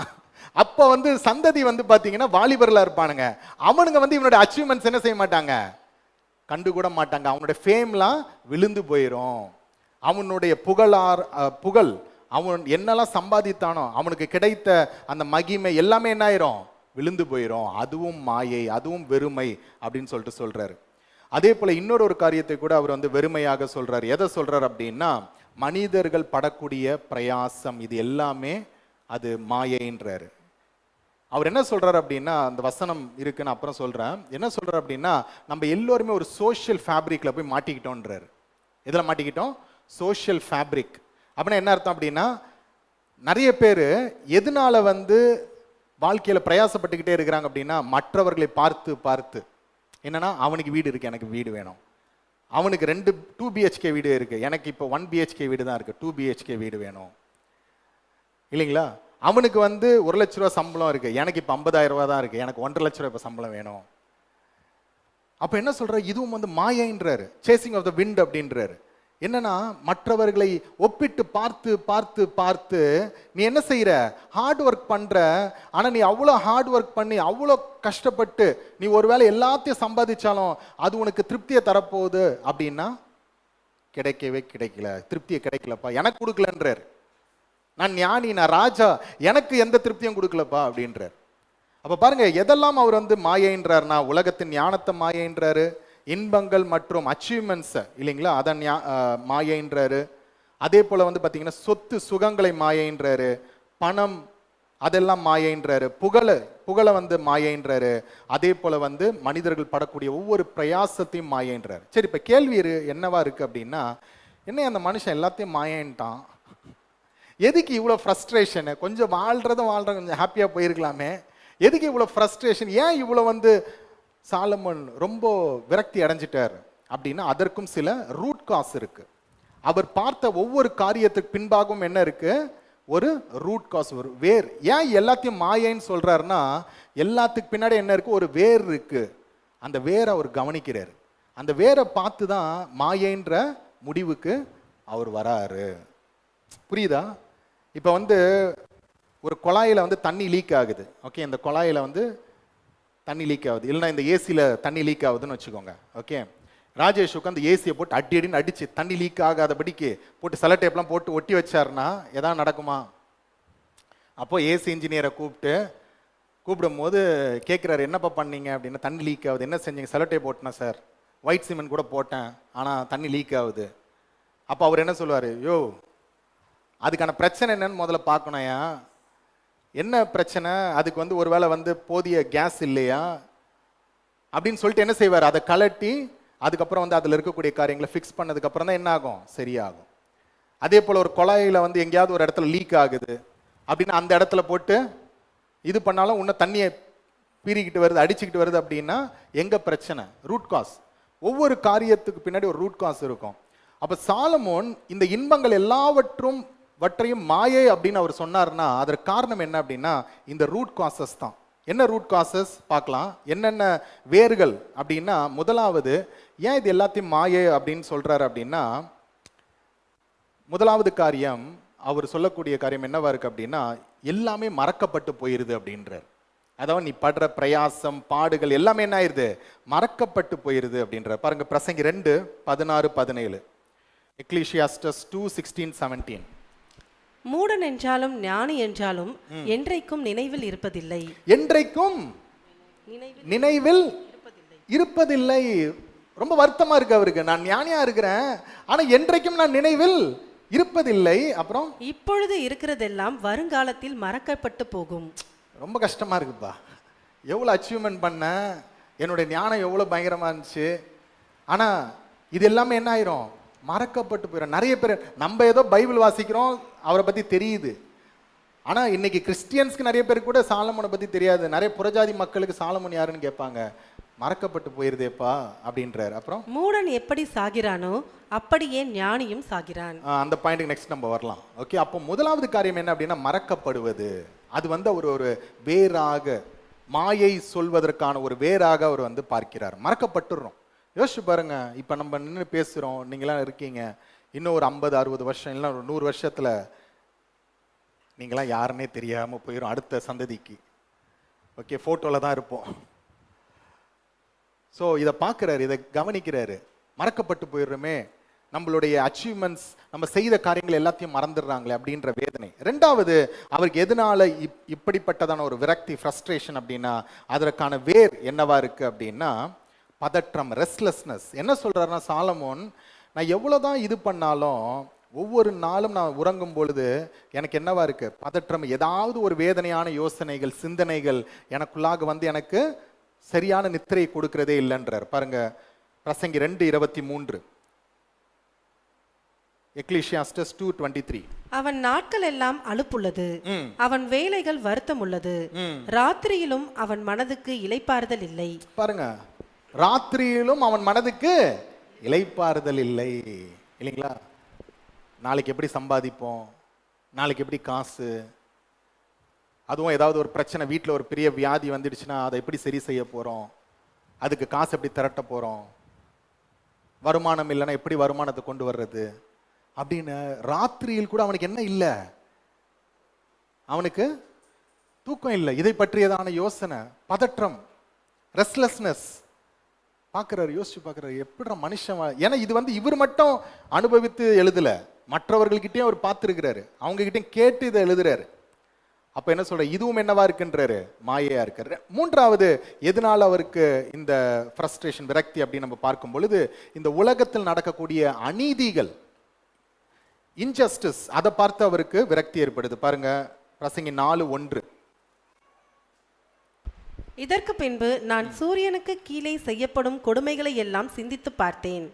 அப்போ வந்து சந்ததி வந்து பார்த்தீங்கன்னா வாலிபர்களா இருப்பானுங்க. அவனுங்க வந்து இவனுடைய அச்சீவ்மெண்ட்ஸ் என்ன செய்ய மாட்டாங்க, கண்டு கூட மாட்டாங்க. அவனுடைய ஃபேம்லாம் விழுந்து போயிடும். அவனுடைய புகழ் அவன் என்னெல்லாம் சம்பாதித்தானோ அவனுக்கு கிடைத்த அந்த மகிமை எல்லாமே என்ன ஆயிரும், விழுந்து போயிடும். அதுவும் மாயை, அதுவும் வெறுமை அப்படின்னு சொல்லிட்டு சொல்றாரு. அதே போல இன்னொரு காரியத்தை கூட அவர் வந்து வெறுமையாக சொல்றாரு. எதை சொல்றாரு அப்படின்னா, மனிதர்கள் படக்கூடிய பிரயாசம் இது எல்லாமே அது மாயைன்றாரு. அவர் என்ன சொல்றாரு அப்படின்னா, அந்த வசனம் இருக்குன்னு அப்புறம் சொல்றேன். என்ன சொல்றாரு அப்படின்னா, நம்ம எல்லோருமே ஒரு சோஷியல் ஃபேப்ரிக்ல போய் மாட்டிக்கிட்டோன்றாரு. எதில் மாட்டிக்கிட்டோம்? Social fabric. அப்படின்னா என்ன அர்த்தம் அப்படின்னா, நிறைய பேர் எதனால வந்து வாழ்க்கையில பிரயாசப்பட்டுக்கிட்டே இருக்கிறாங்க அப்படின்னா, மற்றவர்களை பார்த்து பார்த்து. என்னன்னா, அவனுக்கு வீடு இருக்கு, எனக்கு வீடு வேணும். அவனுக்கு 2 BHK வீடு இருக்கு, எனக்கு இப்போ 1 BHK வீடு தான் இருக்கு, 2 BHK வீடு வேணும் இல்லைங்களா. அவனுக்கு வந்து 1 லட்ச ரூபா சம்பளம் இருக்கு, எனக்கு இப்போ 50,000 ரூபா தான் இருக்கு, எனக்கு 1.5 லட்ச ரூபா இப்போ சம்பளம் வேணும். அப்ப என்ன சொல்ற, இதுவும் வந்து மாயைன்றாரு, சேசிங் ஆஃப் த விண்ட் அப்படின்றாரு. என்னன்னா, மற்றவர்களை ஒப்பிட்டு பார்த்து பார்த்து பார்த்து நீ என்ன செய்யற, ஹார்ட் ஒர்க் பண்ற. ஆனா நீ அவ்வளோ ஹார்ட் ஒர்க் பண்ணி அவ்வளோ கஷ்டப்பட்டு நீ ஒருவேளை எல்லாத்தையும் சம்பாதிச்சாலும் அது உனக்கு திருப்தியை தரப்போகுது அப்படின்னா கிடைக்கல, திருப்தியை கிடைக்கலப்பா, எனக்கு கொடுக்கலன்றார். நான் ஞானி, நான் ராஜா, எனக்கு எந்த திருப்தியும் கொடுக்கலப்பா அப்படின்றார். அப்ப பாருங்க, எதெல்லாம் அவர் வந்து மாயைன்றார்னா, உலகத்தின் ஞானத்தை மாயைன்றாரு, இன்பங்கள் மற்றும் அச்சீவ்மெண்ட்ஸ் இல்லைங்களா அதை மாயைன்றாரு. அதே போல வந்து பார்த்தீங்கன்னா சொத்து சுகங்களை மாயைன்றாரு, பணம் அதெல்லாம் மாயைன்றாரு, புகழை வந்து மாயைன்றாரு. அதே போல வந்து மனிதர்கள் படக்கூடிய ஒவ்வொரு பிரயாசத்தையும் மாயைன்றாரு. சரி, இப்ப கேள்வி என்னவா இருக்கு அப்படின்னா, என்ன அந்த மனுஷன் எல்லாத்தையும் மாயன்ட்டான், எதுக்கு இவ்வளோ ஃப்ரஸ்ட்ரேஷனு, கொஞ்சம் வாழ்றதும் கொஞ்சம் ஹாப்பியாக போயிருக்கலாமே, எதுக்கு இவ்வளோ ஃப்ரஸ்ட்ரேஷன், ஏன் இவ்வளோ வந்து சாலமன் ரொம்ப விரக்தி அடைஞ்சிட்டார் அப்படின்னா, அதற்கும் சில ரூட் காஸ் இருக்கு. அவர் பார்த்த ஒவ்வொரு காரியத்துக்கு பின்பாகவும் என்ன இருக்கு, ஒரு ரூட் காஸ், ஒரு வேர். ஏன் எல்லாத்தையும் மாயைன்னு சொல்றாருன்னா, எல்லாத்துக்கு பின்னாடி என்ன இருக்கு, ஒரு வேர் இருக்கு. அந்த வேரை அவர் கவனிக்கிறார். அந்த வேரை பார்த்து தான் மாயைன்ற முடிவுக்கு அவர் வராரு. புரியுதா? இப்போ வந்து ஒரு குழாயில் வந்து தண்ணி லீக் ஆகுது. ஓகே, இந்த குழாயில் வந்து தண்ணி லீக் ஆகுது, இல்லைன்னா இந்த ஏசியில் தண்ணி லீக் ஆகுதுன்னு வச்சுக்கோங்க. ஓகே, ராஜேஷ் உட்காந்து ஏசியை போட்டு அடின்னு அடிச்சு தண்ணி லீக் ஆகாதபடிக்கு போட்டு செலோ டேப்லாம் போட்டு ஒட்டி வச்சாருன்னா எதாவது நடக்குமா? அப்போ ஏசி இன்ஜினியரை கூப்பிடும் போது கேட்குறாரு, என்னப்பா பண்ணீங்க அப்படின்னா, தண்ணி லீக் ஆகுது, என்ன செஞ்சீங்க? செலோ டேப் போட்டேன் சார், ஒயிட் சிமெண்ட் கூட போட்டேன், ஆனால் தண்ணி லீக் ஆகுது. அப்போ அவர் என்ன சொல்லுவார், யோ அதுக்கான பிரச்சனை என்னன்னு முதல்ல பார்க்கணும்யா, என்ன பிரச்சனை, அதுக்கு வந்து ஒரு வேளை வந்து போதிய கேஸ் இல்லையா அப்படின்னு சொல்லிட்டு என்ன செய்வார், அதை கலட்டி அதுக்கப்புறம் வந்து அதில் இருக்கக்கூடிய காரியங்களை ஃபிக்ஸ் பண்ணதுக்கு அப்புறம் தான் என்ன ஆகும், சரியாகும். அதே போல் ஒரு குழாயில் வந்து எங்கேயாவது ஒரு இடத்துல லீக் ஆகுது அப்படின்னா அந்த இடத்துல போட்டு இது பண்ணாலும் இன்னும் தண்ணியை பீறிக்கிட்டு வருது, அடிச்சுக்கிட்டு வருது அப்படின்னா எங்க பிரச்சனை, ரூட் காஸ். ஒவ்வொரு காரியத்துக்கு பின்னாடி ஒரு ரூட் காஸ் இருக்கும். அப்போ சாலமோன் இந்த இன்பங்கள் எல்லாவற்றையும் மாயை அப்படின்னு அவர் சொன்னார்னா அதற்கு காரணம் என்ன அப்படின்னா இந்த ரூட் காசஸ் தான். என்ன ரூட் காசஸ் பார்க்கலாம், என்னென்ன வேர்கள் அப்படின்னா, முதலாவது ஏன் இது எல்லாத்தையும் மாயை அப்படின்னு சொல்றாரு அப்படின்னா, முதலாவது காரியம் அவர் சொல்லக்கூடிய காரியம் என்னவா இருக்கு அப்படின்னா, எல்லாமே மறக்கப்பட்டு போயிருது அப்படின்றார். அதாவது நீ படுற பிரயாசம் பாடுகள் எல்லாமே என்ன ஆயிருது, மறக்கப்பட்டு போயிருது அப்படின்ற. பாருங்க பிரசங்கி 2:16-17, எக்லீசியாஸ்டஸ் 2:16-17. மூடன் என்றாலும் ஞானி என்றாலும் என்றைக்கும் நினைவில் இருப்பதில்லை, என்றைக்கும் நினைவில் இருப்பதில்லை. ரொம்ப வருத்தமா இருக்கு அவருக்கு, நான் ஞானியா இருக்கிறேன் ஆனா என்றைக்கும் நான் நினைவில் இருப்பதில்லை. அப்புறம் இப்பொழுது இருக்கிறதெல்லாம் வருங்காலத்தில் மறக்கப்பட்டு போகும். ரொம்ப கஷ்டமா இருக்குப்பா, எவ்வளவு அச்சீவ்மெண்ட் பண்ண, என்னுடைய ஞானம் எவ்வளவு பயங்கரமா இருந்துச்சு, ஆனா இது எல்லாமே என்ன ஆயிரும்? மறக்கப்பட்டு போயிடும். நிறைய பேர் நம்ம ஏதோ பைபிள் வாசிக்கிறோம், அவரை பத்தி தெரியுது. ஆனா இன்னைக்கு கிறிஸ்டியன்ஸ்க்கு நிறைய பேருக்கு கூட சாலமோனை பத்தி தெரியாது. நிறைய புறஜாதி மக்களுக்கு சாலமோன் யாருன்னு கேட்பாங்க. மறக்கப்பட்டு போயிருதேப்பா அப்படின்றாரு. அப்புறம் மூடன் எப்படி சாகிறானோ அப்படியே ஞானியும் சாகிறான். அந்த பாயிண்ட்டுக்கு நெக்ஸ்ட் நம்ம வரலாம். ஓகே, அப்போ முதலாவது காரியம் என்ன அப்படின்னா மறக்கப்படுவது. அது வந்து அவர் ஒரு வேறாக, மாயை சொல்வதற்கான ஒரு வேறாக அவர் வந்து பார்க்கிறார். மறக்கப்பட்டுடுறோம். யோசிச்சு பாருங்க, இப்போ நம்ம நின்று பேசுகிறோம், நீங்களாம் இருக்கீங்க, இன்னும் ஒரு 50-60 வருஷம் இல்லை ஒரு 100 வருஷத்தில் நீங்களாம் யாருன்னே தெரியாமல் போயிடும் அடுத்த சந்ததிக்கு. ஓகே, ஃபோட்டோவில் தான் இருப்போம். ஸோ இதை பார்க்குறாரு, இதை கவனிக்கிறாரு. மறக்கப்பட்டு போயிடுறோமே, நம்மளுடைய அச்சீவ்மெண்ட்ஸ், நம்ம செய்த காரியங்கள் எல்லாத்தையும் மறந்துடுறாங்களே அப்படின்ற வேதனை. ரெண்டாவது, அவருக்கு எதனால இப்படிப்பட்டதான ஒரு விரக்தி, ஃப்ரஸ்ட்ரேஷன் அப்படின்னா அதற்கான வேர் என்னவா இருக்கு அப்படின்னா பதற்றம், ரெஸ்ட்லெஸ்னஸ். என்ன சொல்றாருன்னா சாலமோன், நான் எவ்வளோதான் இது பண்ணாலும் ஒவ்வொரு நாளும் நான் உறங்கும் பொழுது எனக்கு என்னவா இருக்கு? பதற்றம். ஏதாவது ஒரு வேதனையான யோசனைகள், சிந்தனைகள் எனக்குள்ளாக வந்து எனக்கு சரியான நித்திரை கொடுக்கிறதே இல்லைன்றார். பாருங்க, பிரசங்கி 2:23, எக்லீசியாஸ்டஸ் 2:23. அவன் நாட்கள் எல்லாம் அலுப்புள்ளது, அவன் வேலைகள் வருத்தம் உள்ளது, ராத்திரியிலும் அவன் மனதுக்கு இளைப்பாறுதல் இல்லை. பாருங்க, ராத்திரியிலும் அவன் மனதுக்கு இளைப்பாறுதல் இல்லை. இல்லைங்களா? நாளைக்கு எப்படி சம்பாதிப்போம், நாளைக்கு எப்படி காசு, அதுவும் ஏதாவது ஒரு பிரச்சனை, வீட்டில் ஒரு பெரிய வியாதி வந்துடுச்சுன்னா அதை எப்படி சரி செய்ய போகிறோம், அதுக்கு காசு எப்படி திரட்ட போகிறோம், வருமானம் இல்லைன்னா எப்படி வருமானத்தை கொண்டு வர்றது அப்படின்னு ராத்திரியில் கூட அவனுக்கு என்ன இல்லை? அவனுக்கு தூக்கம் இல்லை. இதை பற்றியதான யோசனை, பதற்றம், ரெஸ்ட்லெஸ்னஸ். பார்க்குறாரு, யோசிச்சு பார்க்குறாரு, எப்படிடா மனுஷன். ஏன்னா இது வந்து இவர் மட்டும் அனுபவித்து எழுதல, மற்றவர்கள்கிட்டயும் அவர் பார்த்துருக்கிறாரு, அவங்ககிட்டயும் கேட்டு இதை எழுதுறாரு. அப்ப என்ன சொல்ற, இதுவும் என்னவா இருக்குன்றாரு, மாயையா இருக்காரு. மூன்றாவது, எதனால அவருக்கு இந்த ஃப்ரஸ்ட்ரேஷன், விரக்தி அப்படின்னு நம்ம பார்க்கும் பொழுது, இந்த உலகத்தில் நடக்கக்கூடிய அநீதிகள், இன்ஜஸ்டிஸ், அதை பார்த்து அவருக்கு விரக்தி ஏற்படுது. பாருங்க, பிரசங்கி 4:1. இதற்கு பின்பு நான் சூரியனுக்கு கீழே செய்யப்படும் கொடுமைகளை எல்லாம் சிந்தித்து பார்த்தேன்.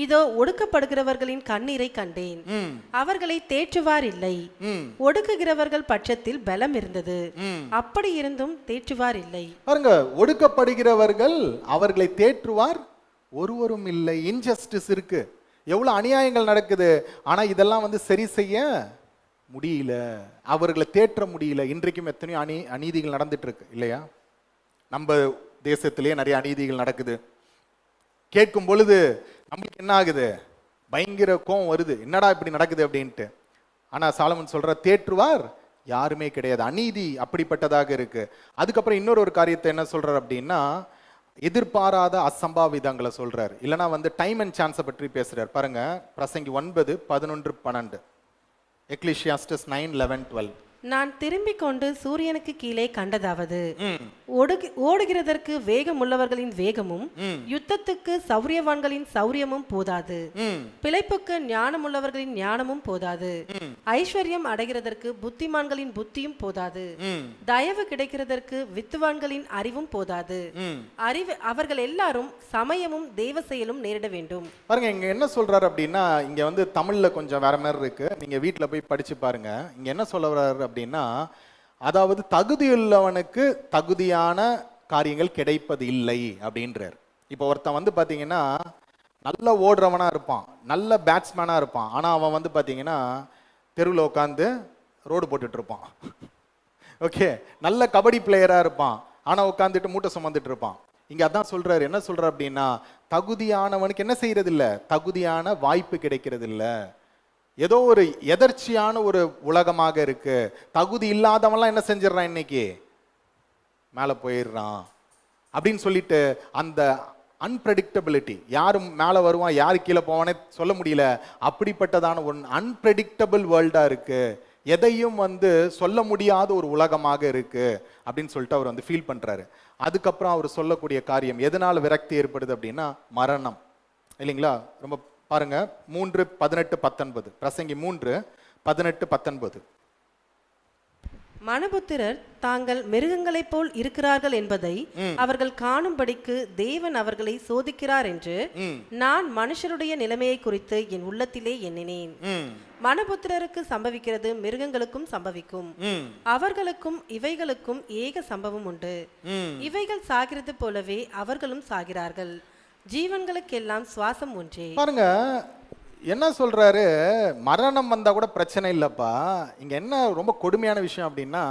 இதோ ஒடுக்கப்படுகிறவர்களின் கண்ணீரை கண்டேன். அவர்களை தேற்றுவார் இல்லை. ஒடுக்குகிறவர்கள் பட்சத்தில் பலம் இருந்தது, அப்படி இருந்தும் தேற்றுவார் இல்லை. பாருங்க, ஒடுக்கப்படுகிறவர்கள் அவர்களை தேற்றுவார் ஒருவரும் இல்லை. இன்ஜஸ்டிஸ் இருக்கு, எவ்வளவு அநியாயங்கள் நடக்குது, ஆனா இதெல்லாம் வந்து சரி செய்ய முடியல, அவர்களை தேற்ற முடியல. இன்றைக்கும் எத்தனையோ அநீதிகள் நடந்துட்டு இருக்கு இல்லையா? நம்ம தேசத்திலேயே நிறைய அநீதிகள் நடக்குது. கேட்கும் பொழுது நம்மளுக்கு என்ன ஆகுது? பயங்கர கோவம் வருது, என்னடா இப்படி நடக்குது அப்படின்ட்டு. ஆனா சாலமன் சொல்ற, தேற்றுவார் யாருமே கிடையாது. அநீதி அப்படிப்பட்டதாக இருக்கு. அதுக்கப்புறம் இன்னொரு ஒரு காரியத்தை என்ன சொல்றாரு அப்படின்னா, எதிர்பாராத அசம்பாவிதங்களை சொல்றாரு. இல்லைன்னா வந்து டைம் அண்ட் சான்ஸை பற்றி பேசுறாரு. பாருங்க, பிரசங்கி 9:11-12, எக்லீசியாஸ்டஸ் 9:11-12. நான் திரும்பிக் கொண்டு சூரியனுக்கு கீழே கண்டதாவது, ஓடுகிறதற்கு வேகம் உள்ளவர்களின் வேகமும் யுத்தத்துக்கு சௌரியவான்களின் சௌரியமும் போதாது, பிழைப்புக்கு ஞானம் உள்ளவர்களின் ஞானமும் போதாது, ஐஸ்வர்யம் அடைகிறதற்கு புத்திமான்களின் புத்தியும் போதாது, தயவு கிடைக்கிறதற்கு வித்துவான்களின் அறிவும் போதாது, அறிவு அவர்கள் எல்லாரும் சமயமும் தேவ செயலும் நேரிட வேண்டும். பாருங்க, இங்க என்ன சொல்றாரு அப்படின்னா, இங்க வந்து தமிழ்ல கொஞ்சம் வேற மாதிரி இருக்கு, நீங்க வீட்டுல போய் படிச்சு பாருங்க. இங்க என்ன சொல்ல வர்றாரு அப்படின்னா, அதாவது தகுதியுள்ளவனுக்கு தகுதியான காரியங்கள் கிடைப்பது இல்லை அப்படின்றார். இப்போ ஒருத்தன் வந்து பாத்தீங்கன்னா நல்ல ஓடுறவனா இருப்பான், நல்ல பேட்ஸ்மேனா இருப்பான், ஆனா அவன் வந்து பாத்தீங்கன்னா தெருவில் உட்காந்து ரோடு போட்டுட்டு இருப்பான். ஓகே, நல்ல கபடி பிளேயரா இருப்பான், ஆனா உட்காந்துட்டு மூட்டை சுமந்துட்டு இருப்பான். இங்க அதான் சொல்றாரு. என்ன சொல்ற அப்படின்னா, தகுதியானவனுக்கு என்ன செய்யறது இல்ல, தகுதியான வாய்ப்பு கிடைக்கிறது இல்ல. ஏதோ ஒரு எதர்ச்சியான ஒரு உலகமாக இருக்கு. தகுதி இல்லாதவன்லாம் என்ன செஞ்சிடறான், இன்னைக்கு மேலே போயிடுறான் அப்படின்னு சொல்லிட்டு அந்த அன்பிரடிக்டபிலிட்டி, யாரும் மேலே வருவான் யாரு கீழே போவானே சொல்ல முடியல, அப்படிப்பட்டதான ஒரு அன்பிரடிக்டபிள் வேர்ல்டா இருக்கு. எதையும் வந்து சொல்ல முடியாத ஒரு உலகமாக இருக்கு அப்படின்னு சொல்லிட்டு அவர் வந்து ஃபீல் பண்றாரு. அதுக்கப்புறம் அவர் சொல்லக்கூடிய காரியம், எதனால விரக்தி ஏற்படுது அப்படின்னா மரணம். இல்லைங்களா? ரொம்ப பாருங்க, 3:18-19, பிரசங்கி 3:18-19. மனுபுத்திரர் தாங்கள் மிருகங்களைப் போல் இருக்கிறார்கள் என்பதை அவர்கள் காணும்படிக்கு தேவன் அவர்களை சோதிக்கிறார் என்று நான் மனுஷருடைய நிலைமையை குறித்து என் உள்ளத்திலே எண்ணினேன். மனுபுத்திரருக்கு சம்பவிக்கிறது மிருகங்களுக்கும் சம்பவிக்கும், அவர்களுக்கும் இவைகளுக்கும் ஏக சம்பவம் உண்டு. இவைகள் சாகிறது போலவே அவர்களும் சாகிறார்கள், ஜீவன்களுக்கெல்லாம் சுவாசம் ஒன்றே. பாருங்க என்ன சொல்றாரு, மரணம் வந்தா கூட பிரச்சனை இல்லப்பா, இங்க என்ன ரொம்ப கொடுமையான விஷயம் அப்படின்னா,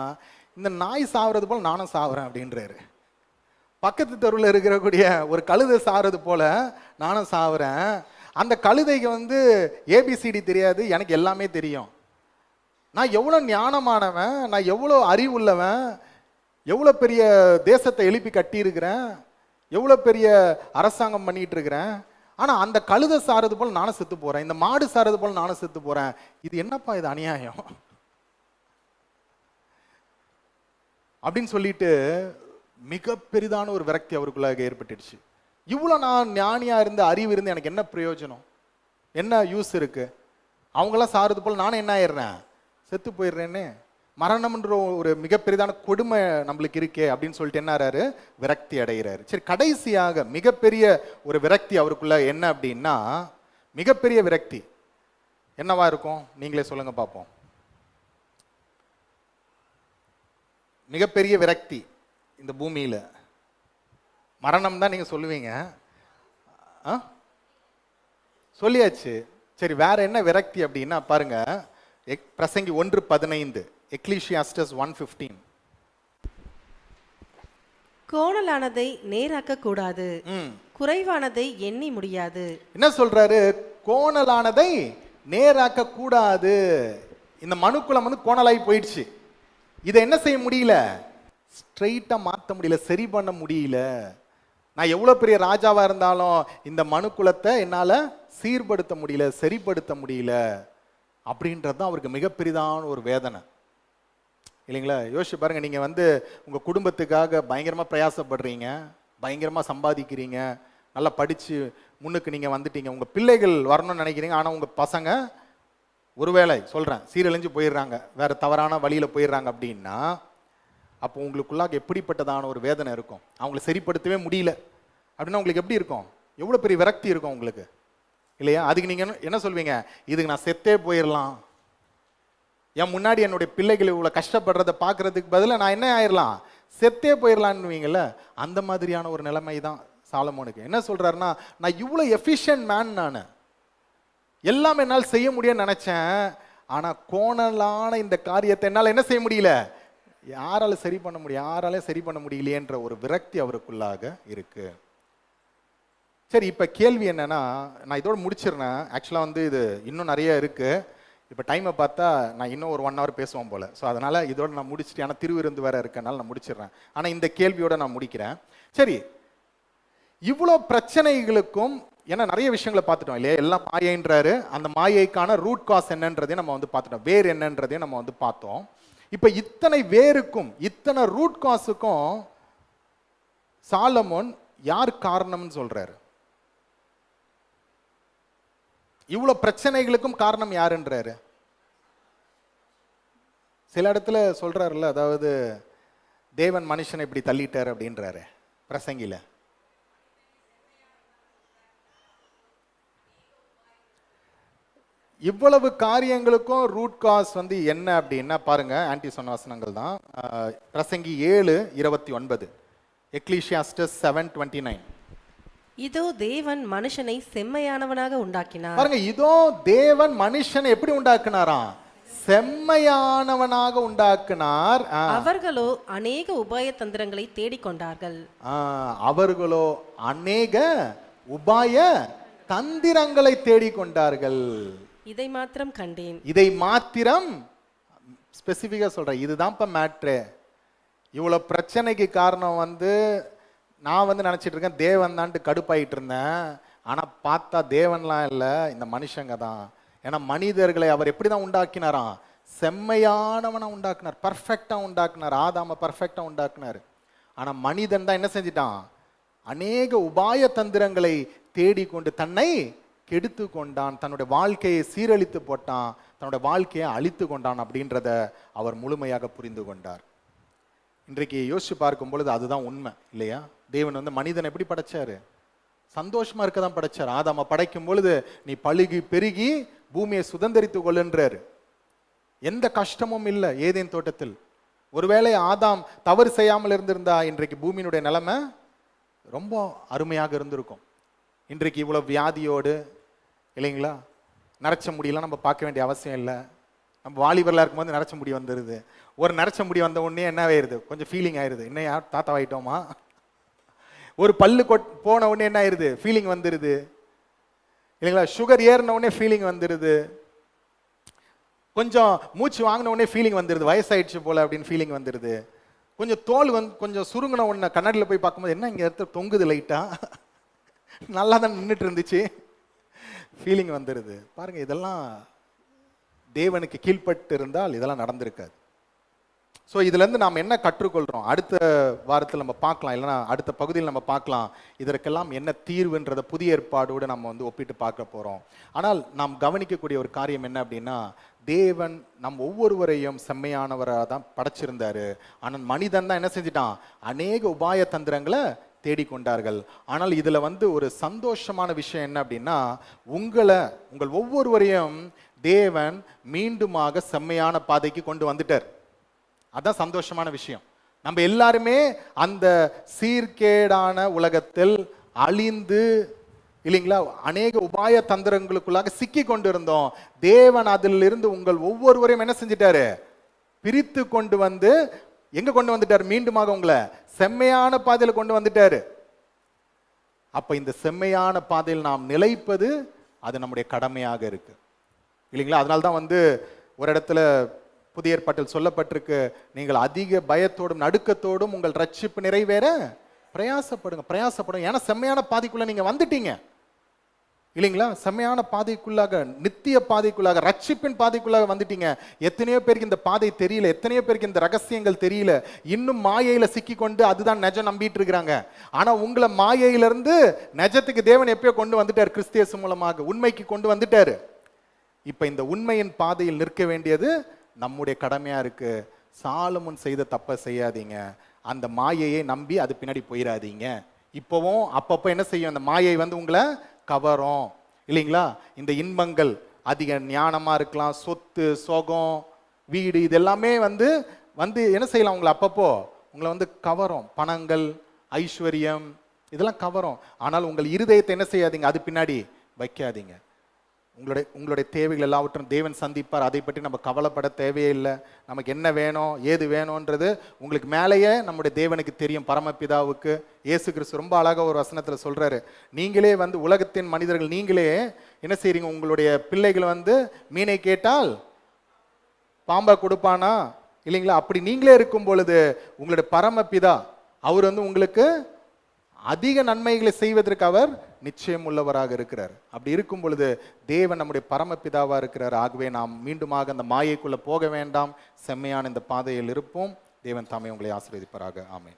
இந்த நாய் சாவறது போல நானும் சாவுறேன் அப்படின்றாரு. பக்கத்து தெருவில் இருக்கக்கூடிய ஒரு கழுதை சாகிறது போல நானும் சாவுறேன். அந்த கழுதைக்கு வந்து ஏபிசிடி தெரியாது, எனக்கு எல்லாமே தெரியும். நான் எவ்வளோ ஞானமானவன், நான் எவ்வளோ அறிவுள்ளவன், எவ்வளோ பெரிய தேசத்தை எழுப்பி கட்டியிருக்கிறேன், எவ்வளோ பெரிய அரசாங்கம் பண்ணிட்டு இருக்கிறேன். ஆனால் அந்த கழுதை சாறது போல் நானும் செத்து போகிறேன், இந்த மாடு சாறது போல் நானும் செத்து போகிறேன். இது என்னப்பா, இது அநியாயம் அப்படின்னு சொல்லிட்டு மிக பெரிதான ஒரு விரக்தி அவருக்குள்ளாக ஏற்பட்டுடுச்சு. இவ்வளோ நான் ஞானியாக இருந்து அறிவு இருந்து எனக்கு என்ன பிரயோஜனம், என்ன யூஸ் இருக்கு? அவங்களாம் சாறது போல் நானும் என்ன ஆயிடுறேன், செத்து போயிடுறேன்னு. மரணம்ன்ற ஒரு மிக பெரிதான கொடுமை நம்மளுக்கு இருக்கே அப்படின்னு சொல்லிட்டு என்னாரு, விரக்தி அடைகிறாரு. சரி, கடைசியாக மிகப்பெரிய ஒரு விரக்தி அவருக்குள்ள என்ன அப்படின்னா, மிகப்பெரிய விரக்தி என்னவா இருக்கும் நீங்களே சொல்லுங்க பார்ப்போம். மிகப்பெரிய விரக்தி இந்த பூமியில மரணம் தான் நீங்க சொல்லுவீங்க, சொல்லியாச்சு. சரி, வேற என்ன விரக்தி அப்படின்னா பாருங்க, பிரசங்கி 1:15, எக்லீசியாஸ்டஸ் 1:15. கோணலானதை நேராக்க கூடாது, குறைவானதை எண்ணி முடியாது. என்ன சொல்றாரு, கோணலானதை நேராக்க கூடாது. இந்த மனுக்குலம் வந்து கோணலாய் போயிடுச்சு, இதை என்ன செய்ய முடியல, ஸ்ட்ரெயிட்டா மாற்ற முடியல, சரி பண்ண முடியல. நான் எவ்வளவு பெரிய ராஜாவா இருந்தாலும் இந்த மனுக்குலத்தை என்னால சீர்படுத்த முடியல, சரிப்படுத்த முடியல அப்படின்றது தான் அவருக்கு மிகப்பெரிதான ஒரு வேதனை இல்லைங்களா? யோசிச்சு பாருங்க, நீங்க வந்து உங்க குடும்பத்துக்காக பயங்கரமா பிரயாசப்படுறீங்க, பயங்கரமா சம்பாதிக்கிறீங்க, நல்லா படிச்சு முன்னுக்கு நீங்க வந்துட்டீங்க, உங்க பிள்ளைகள் வரணும்னு நினைக்கிறீங்க. ஆனா உங்க பசங்க ஒருவேளை சொல்றேன் சீரழிஞ்சு போயிடுறாங்க, வேற தவறான வழியில போயிடுறாங்க அப்படின்னா, அப்போ உங்களுக்குள்ளாக எப்படிப்பட்டதான ஒரு வேதனை இருக்கும்? அவங்கள சரிப்படுத்தவே முடியல அப்படின்னா உங்களுக்கு எப்படி இருக்கும்? எவ்வளவு பெரிய விரக்தி இருக்கும் உங்களுக்கு இல்லையா? அதுக்கு நீங்க என்ன சொல்வீங்க, இதுக்கு நான் செத்தே போயிடலாம், என் முன்னாடி என்னுடைய பிள்ளைகள் இவ்வளவு கஷ்டப்படுறத பாக்குறதுக்கு பதிலாக நான் என்ன ஆயிடலாம், செத்தே போயிடலான்னுவீங்கல்ல. அந்த மாதிரியான ஒரு நிலைமை தான் சாலமோனுக்கு. என்ன சொல்றாருன்னா, நான் இவ்வளவு எஃபிஷியன்ட் மேன், நான் எல்லாம் என்னால் செய்ய முடியும்னு நினைச்சேன், ஆனா கோணலான இந்த காரியத்தை என்னால் என்ன செய்ய முடியல, யாரால சரி பண்ண முடியும், யாரால சரி பண்ண முடியலையேன்ற ஒரு விரக்தி அவருக்குள்ளாக இருக்கு. சரி, இப்ப கேள்வி என்னன்னா, நான் இதோட முடிச்சிடுறேன். ஆக்சுவலா வந்து இது இன்னும் நிறைய இருக்கு. இப்ப டைமை பார்த்தா நான் இன்னும் ஒரு 1 hour பேசுவோம் போல. ஸோ அதனால இதோட நான் முடிச்சுட்டு, ஆனால் திருவிருந்து வேற இருக்கனால நான் முடிச்சிடுறேன். ஆனா இந்த கேள்வியோட நான் முடிக்கிறேன். சரி, இவ்வளோ பிரச்சனைகளுக்கும் ஏன்னா நிறைய விஷயங்களை பார்த்துட்டோம் இல்லையா? எல்லாம் மாயைன்றாரு, அந்த மாயைக்கான ரூட் காஸ் என்னன்றதையும் நம்ம வந்து பார்த்துட்டோம், வேர் என்னன்றதையும் நம்ம வந்து பார்த்தோம். இப்ப இத்தனை வேருக்கும் இத்தனை ரூட் காஸுக்கும் சாலமோன் யார் காரணம்னு சொல்றாரு? இவ்வளவு பிரச்சனைகளுக்கும் காரணம் யாருன்றாரு? சில இடத்துல சொல்றாருல்ல, அதாவது தேவன் மனுஷனை இப்படி தள்ளிட்டாரு அப்படின்றாரு பிரசங்கில. இவ்வளவு காரியங்களுக்கும் ரூட் காஸ் வந்து என்ன அப்படின்னா பாருங்க, ஆன்டி சொன்ன வசனங்கள் தான். பிரசங்கி 7:29, எக்லீசியாஸ்டஸ் 7:29. இதோ தேவன் மனுஷனை செம்மையானவனாக உண்டாக்கினார். பாருங்க, இதோ தேவன் மனுஷனை எப்படி உண்டாக்குனாராம், செம்மையானவனாக உண்டாக்குனார். அவர்களோ அநேக உபாய தந்திரங்களை தேடிக்கொண்டார்கள். அவர்களோ அநேக உபாய தந்திரங்களை தேடிக்கொண்டார்கள். இதை மாத்திரம் கண்டேன், இதை மாத்திரம் ஸ்பெசிபிக்கா சொல்றேன், இதுதான் மேட்ரு. இவ்வளவு பிரச்சனைக்கு காரணம் வந்து நான் வந்து நினைச்சிட்டு இருக்கேன் தேவன் தான்ட்டு கடுப்பாயிட்டு இருந்தேன். ஆனா பார்த்தா தேவன்லாம் இல்லை, இந்த மனுஷங்க தான். ஏன்னா மனிதர்களை அவர் எப்படிதான் உண்டாக்கினாராம், செம்மையானவனா உண்டாக்குனார், பர்ஃபெக்டா உண்டாக்குனார், ஆதாம பர்ஃபெக்டா உண்டாக்குனார். ஆனா மனிதன் தான் என்ன செஞ்சிட்டான், அநேக உபாய தந்திரங்களை தேடிக்கொண்டு தன்னை கெடுத்து கொண்டான், தன்னுடைய வாழ்க்கையை சீரழித்து போட்டான். தன்னோட வாழ்க்கையை அழித்து கொண்டான் அப்படின்றத அவர் முழுமையாக புரிந்து கொண்டார். இன்றைக்கு யோசிச்சு பார்க்கும் பொழுது அதுதான் உண்மை இல்லையா? தேவன் வந்து மனிதனை எப்படி படைச்சாரு? சந்தோஷமா இருக்க தான் படைச்சார். ஆதாம படைக்கும் பொழுது நீ பழுகி பெருகி பூமியை சுதந்தரித்து கொள்ளுன்றாரு. எந்த கஷ்டமும் இல்லை ஏதேன் தோட்டத்தில். ஒருவேளை ஆதாம் தவறு செய்யாமல் இருந்திருந்தா இன்றைக்கு பூமியினுடைய நிலைமை ரொம்ப அருமையாக இருந்திருக்கும். இன்றைக்கு இவ்வளவு வியாதியோடு இல்லைங்களா, நரைச்ச முடியெல்லாம் நம்ம பார்க்க வேண்டிய அவசியம் இல்லை. நம்ம வாலிபர்லாம் இருக்கும்போது நரைச்ச முடி வந்துடுது. ஒரு நரைச்ச முடி வந்த உடனே என்ன ஆயிடுது, கொஞ்சம் ஃபீலிங் ஆயிடுது, என்ன யார் தாத்தா ஆயிட்டோமா. ஒரு பல்லு போன உடனே என்ன ஆயிடுது, ஃபீலிங் வந்துடுது இல்லைங்களா. சுகர் ஏறின உடனே ஃபீலிங் வந்துடுது. கொஞ்சம் மூச்சு வாங்கின உடனே ஃபீலிங் வந்துடுது, வயசாயிடுச்சு போல அப்படின்னு ஃபீலிங் வந்துடுது. கொஞ்சம் தோல் கொஞ்சம் சுருங்கின உடனே கண்ணாடியில் போய் பார்க்கும்போது என்ன இங்கே இடத்துல தொங்குது லைட்டா, நல்லா தான் நின்றுட்டு இருந்துச்சு, ஃபீலிங் வந்துடுது. பாருங்க, இதெல்லாம் தேவனுக்கு கீழ்பட்டு இருந்தால் இதெல்லாம் நடந்திருக்காது. ஸோ இதுலேருந்து நாம் என்ன கற்றுக்கொள்கிறோம் அடுத்த வாரத்தில் நம்ம பார்க்கலாம், இல்லைனா அடுத்த பகுதியில் நம்ம பார்க்கலாம் இதற்கெல்லாம் என்ன தீர்வுன்றதை புதிய ஏற்பாடோடு நம்ம வந்து ஒப்பிட்டு பார்க்க போகிறோம். ஆனால் நாம் கவனிக்கக்கூடிய ஒரு காரியம் என்ன அப்படின்னா, தேவன் நம் ஒவ்வொருவரையும் செம்மையானவராக தான் படைச்சிருந்தாரு. ஆனால் மனிதன் தான் என்ன செஞ்சிட்டான், அநேக உபாய தந்திரங்களை தேடிக்கொண்டார்கள். ஆனால் இதில் வந்து ஒரு சந்தோஷமான விஷயம் என்ன அப்படின்னா, உங்கள் ஒவ்வொருவரையும் தேவன் மீண்டுமாக செம்மையான பாதைக்கு கொண்டு வந்துட்டார். அதான் சந்தோஷமான விஷயம். நம்ம எல்லாருமே அந்த சீர்கேடான உலகத்தில் அழிந்து இல்லைங்களா அநேக உபாய தந்திரங்களுக்குள்ளாக சிக்கி கொண்டு இருந்தோம். தேவன் அதிலிருந்து உங்கள் ஒவ்வொருவரையும் என்ன செஞ்சிட்டாரு, பிரித்து கொண்டு வந்து எங்க கொண்டு வந்துட்டார், மீண்டுமாக உங்களை செம்மையான பாதையில் கொண்டு வந்துட்டாரு. அப்ப இந்த செம்மையான பாதையில் நாம் நிலைப்பது அது நம்முடைய கடமையாக இருக்கு இல்லைங்களா. அதனால்தான் வந்து ஒரு இடத்துல புதிய ஏற்பாட்டில் சொல்லப்பட்டிருக்கு, நீங்கள் அதிக பயத்தோடும் நடுக்கத்தோடும் உங்கள் ரட்சிப்பு நிறைவேற பிரயாசப்படுங்க. ஏன்னா செம்மையான பாதைக்குள்ள நீங்க வந்துட்டீங்க இல்லைங்களா. செம்மையான பாதைக்குள்ளாக, நித்திய பாதைக்குள்ளாக, ரட்சிப்பின் பாதைக்குள்ளாக வந்துட்டீங்க. எத்தனையோ பேருக்கு இந்த பாதை தெரியல, எத்தனையோ பேருக்கு இந்த ரகசியங்கள் தெரியல, இன்னும் மாயையில சிக்கி கொண்டு அதுதான் நிஜம் நம்பிட்டு இருக்கிறாங்க. ஆனா உங்களை மாயையிலிருந்து நிஜத்துக்கு தேவன் எப்பயோ கொண்டு வந்துட்டார், கிறிஸ்தியஸ் மூலமாக உண்மைக்கு கொண்டு வந்துட்டாரு. இப்ப இந்த உண்மையின் பாதையில் நிற்க வேண்டியது நம்முடைய கடமையா இருக்கு. சாலமோன் செய்த தப்ப செய்யாதீங்க, அந்த மாயையை நம்பி அது பின்னாடி போயிடாதீங்க. இப்பவும் அப்பப்போ என்ன செய்யும், அந்த மாயை வந்து உங்களை கவரும் இல்லைங்களா. இந்த இன்பங்கள் அதிக ஞானமா இருக்கலாம், சொத்து சோகம் வீடு இதெல்லாமே வந்து என்ன செய்யலாம், உங்களை அப்பப்போ உங்களை வந்து கவரும். பணங்கள் ஐஸ்வர்யம் இதெல்லாம் கவரும். ஆனால் உங்கள் இருதயத்தை என்ன செய்யாதீங்க, அது பின்னாடி வைக்காதீங்க. உங்களுடைய தேவைகள் எல்லாவற்றும் தேவன் சந்திப்பார். அதை பற்றி நம்ம கவலைப்பட தேவையே இல்லை. நமக்கு என்ன வேணும் ஏது வேணும்ன்றது உங்களுக்கு மேலேயே நம்முடைய தேவனுக்கு தெரியும், பரமபிதாவுக்கு. இயேசு கிறிஸ்து ரொம்ப அழகாக ஒரு வசனத்தில் சொல்றாரு, நீங்களே வந்து உலகத்தின் மனிதர்கள் நீங்களே என்ன செய்றீங்க, உங்களுடைய பிள்ளைகள் வந்து மீனை கேட்டால் பாம்பா கொடுப்பானா இல்லைங்களா. அப்படி நீங்களே இருக்கும் பொழுது உங்களுடைய பரமபிதா அவர் வந்து உங்களுக்கு அதிக நன்மைகளை செய்வதற்கு அவர் நிச்சயம் உள்ளவராக இருக்கிறார். அப்படி இருக்கும் பொழுது தேவன் நம்முடைய பரமபிதாவா இருக்கிறார். ஆகவே நாம் மீண்டுமாக அந்த மாயைக்குள்ள போக வேண்டாம், செம்மையான இந்த பாதையில் இருப்போம். தேவன் தாமே உங்களை ஆசீர்வதிப்பாராக. ஆமென்.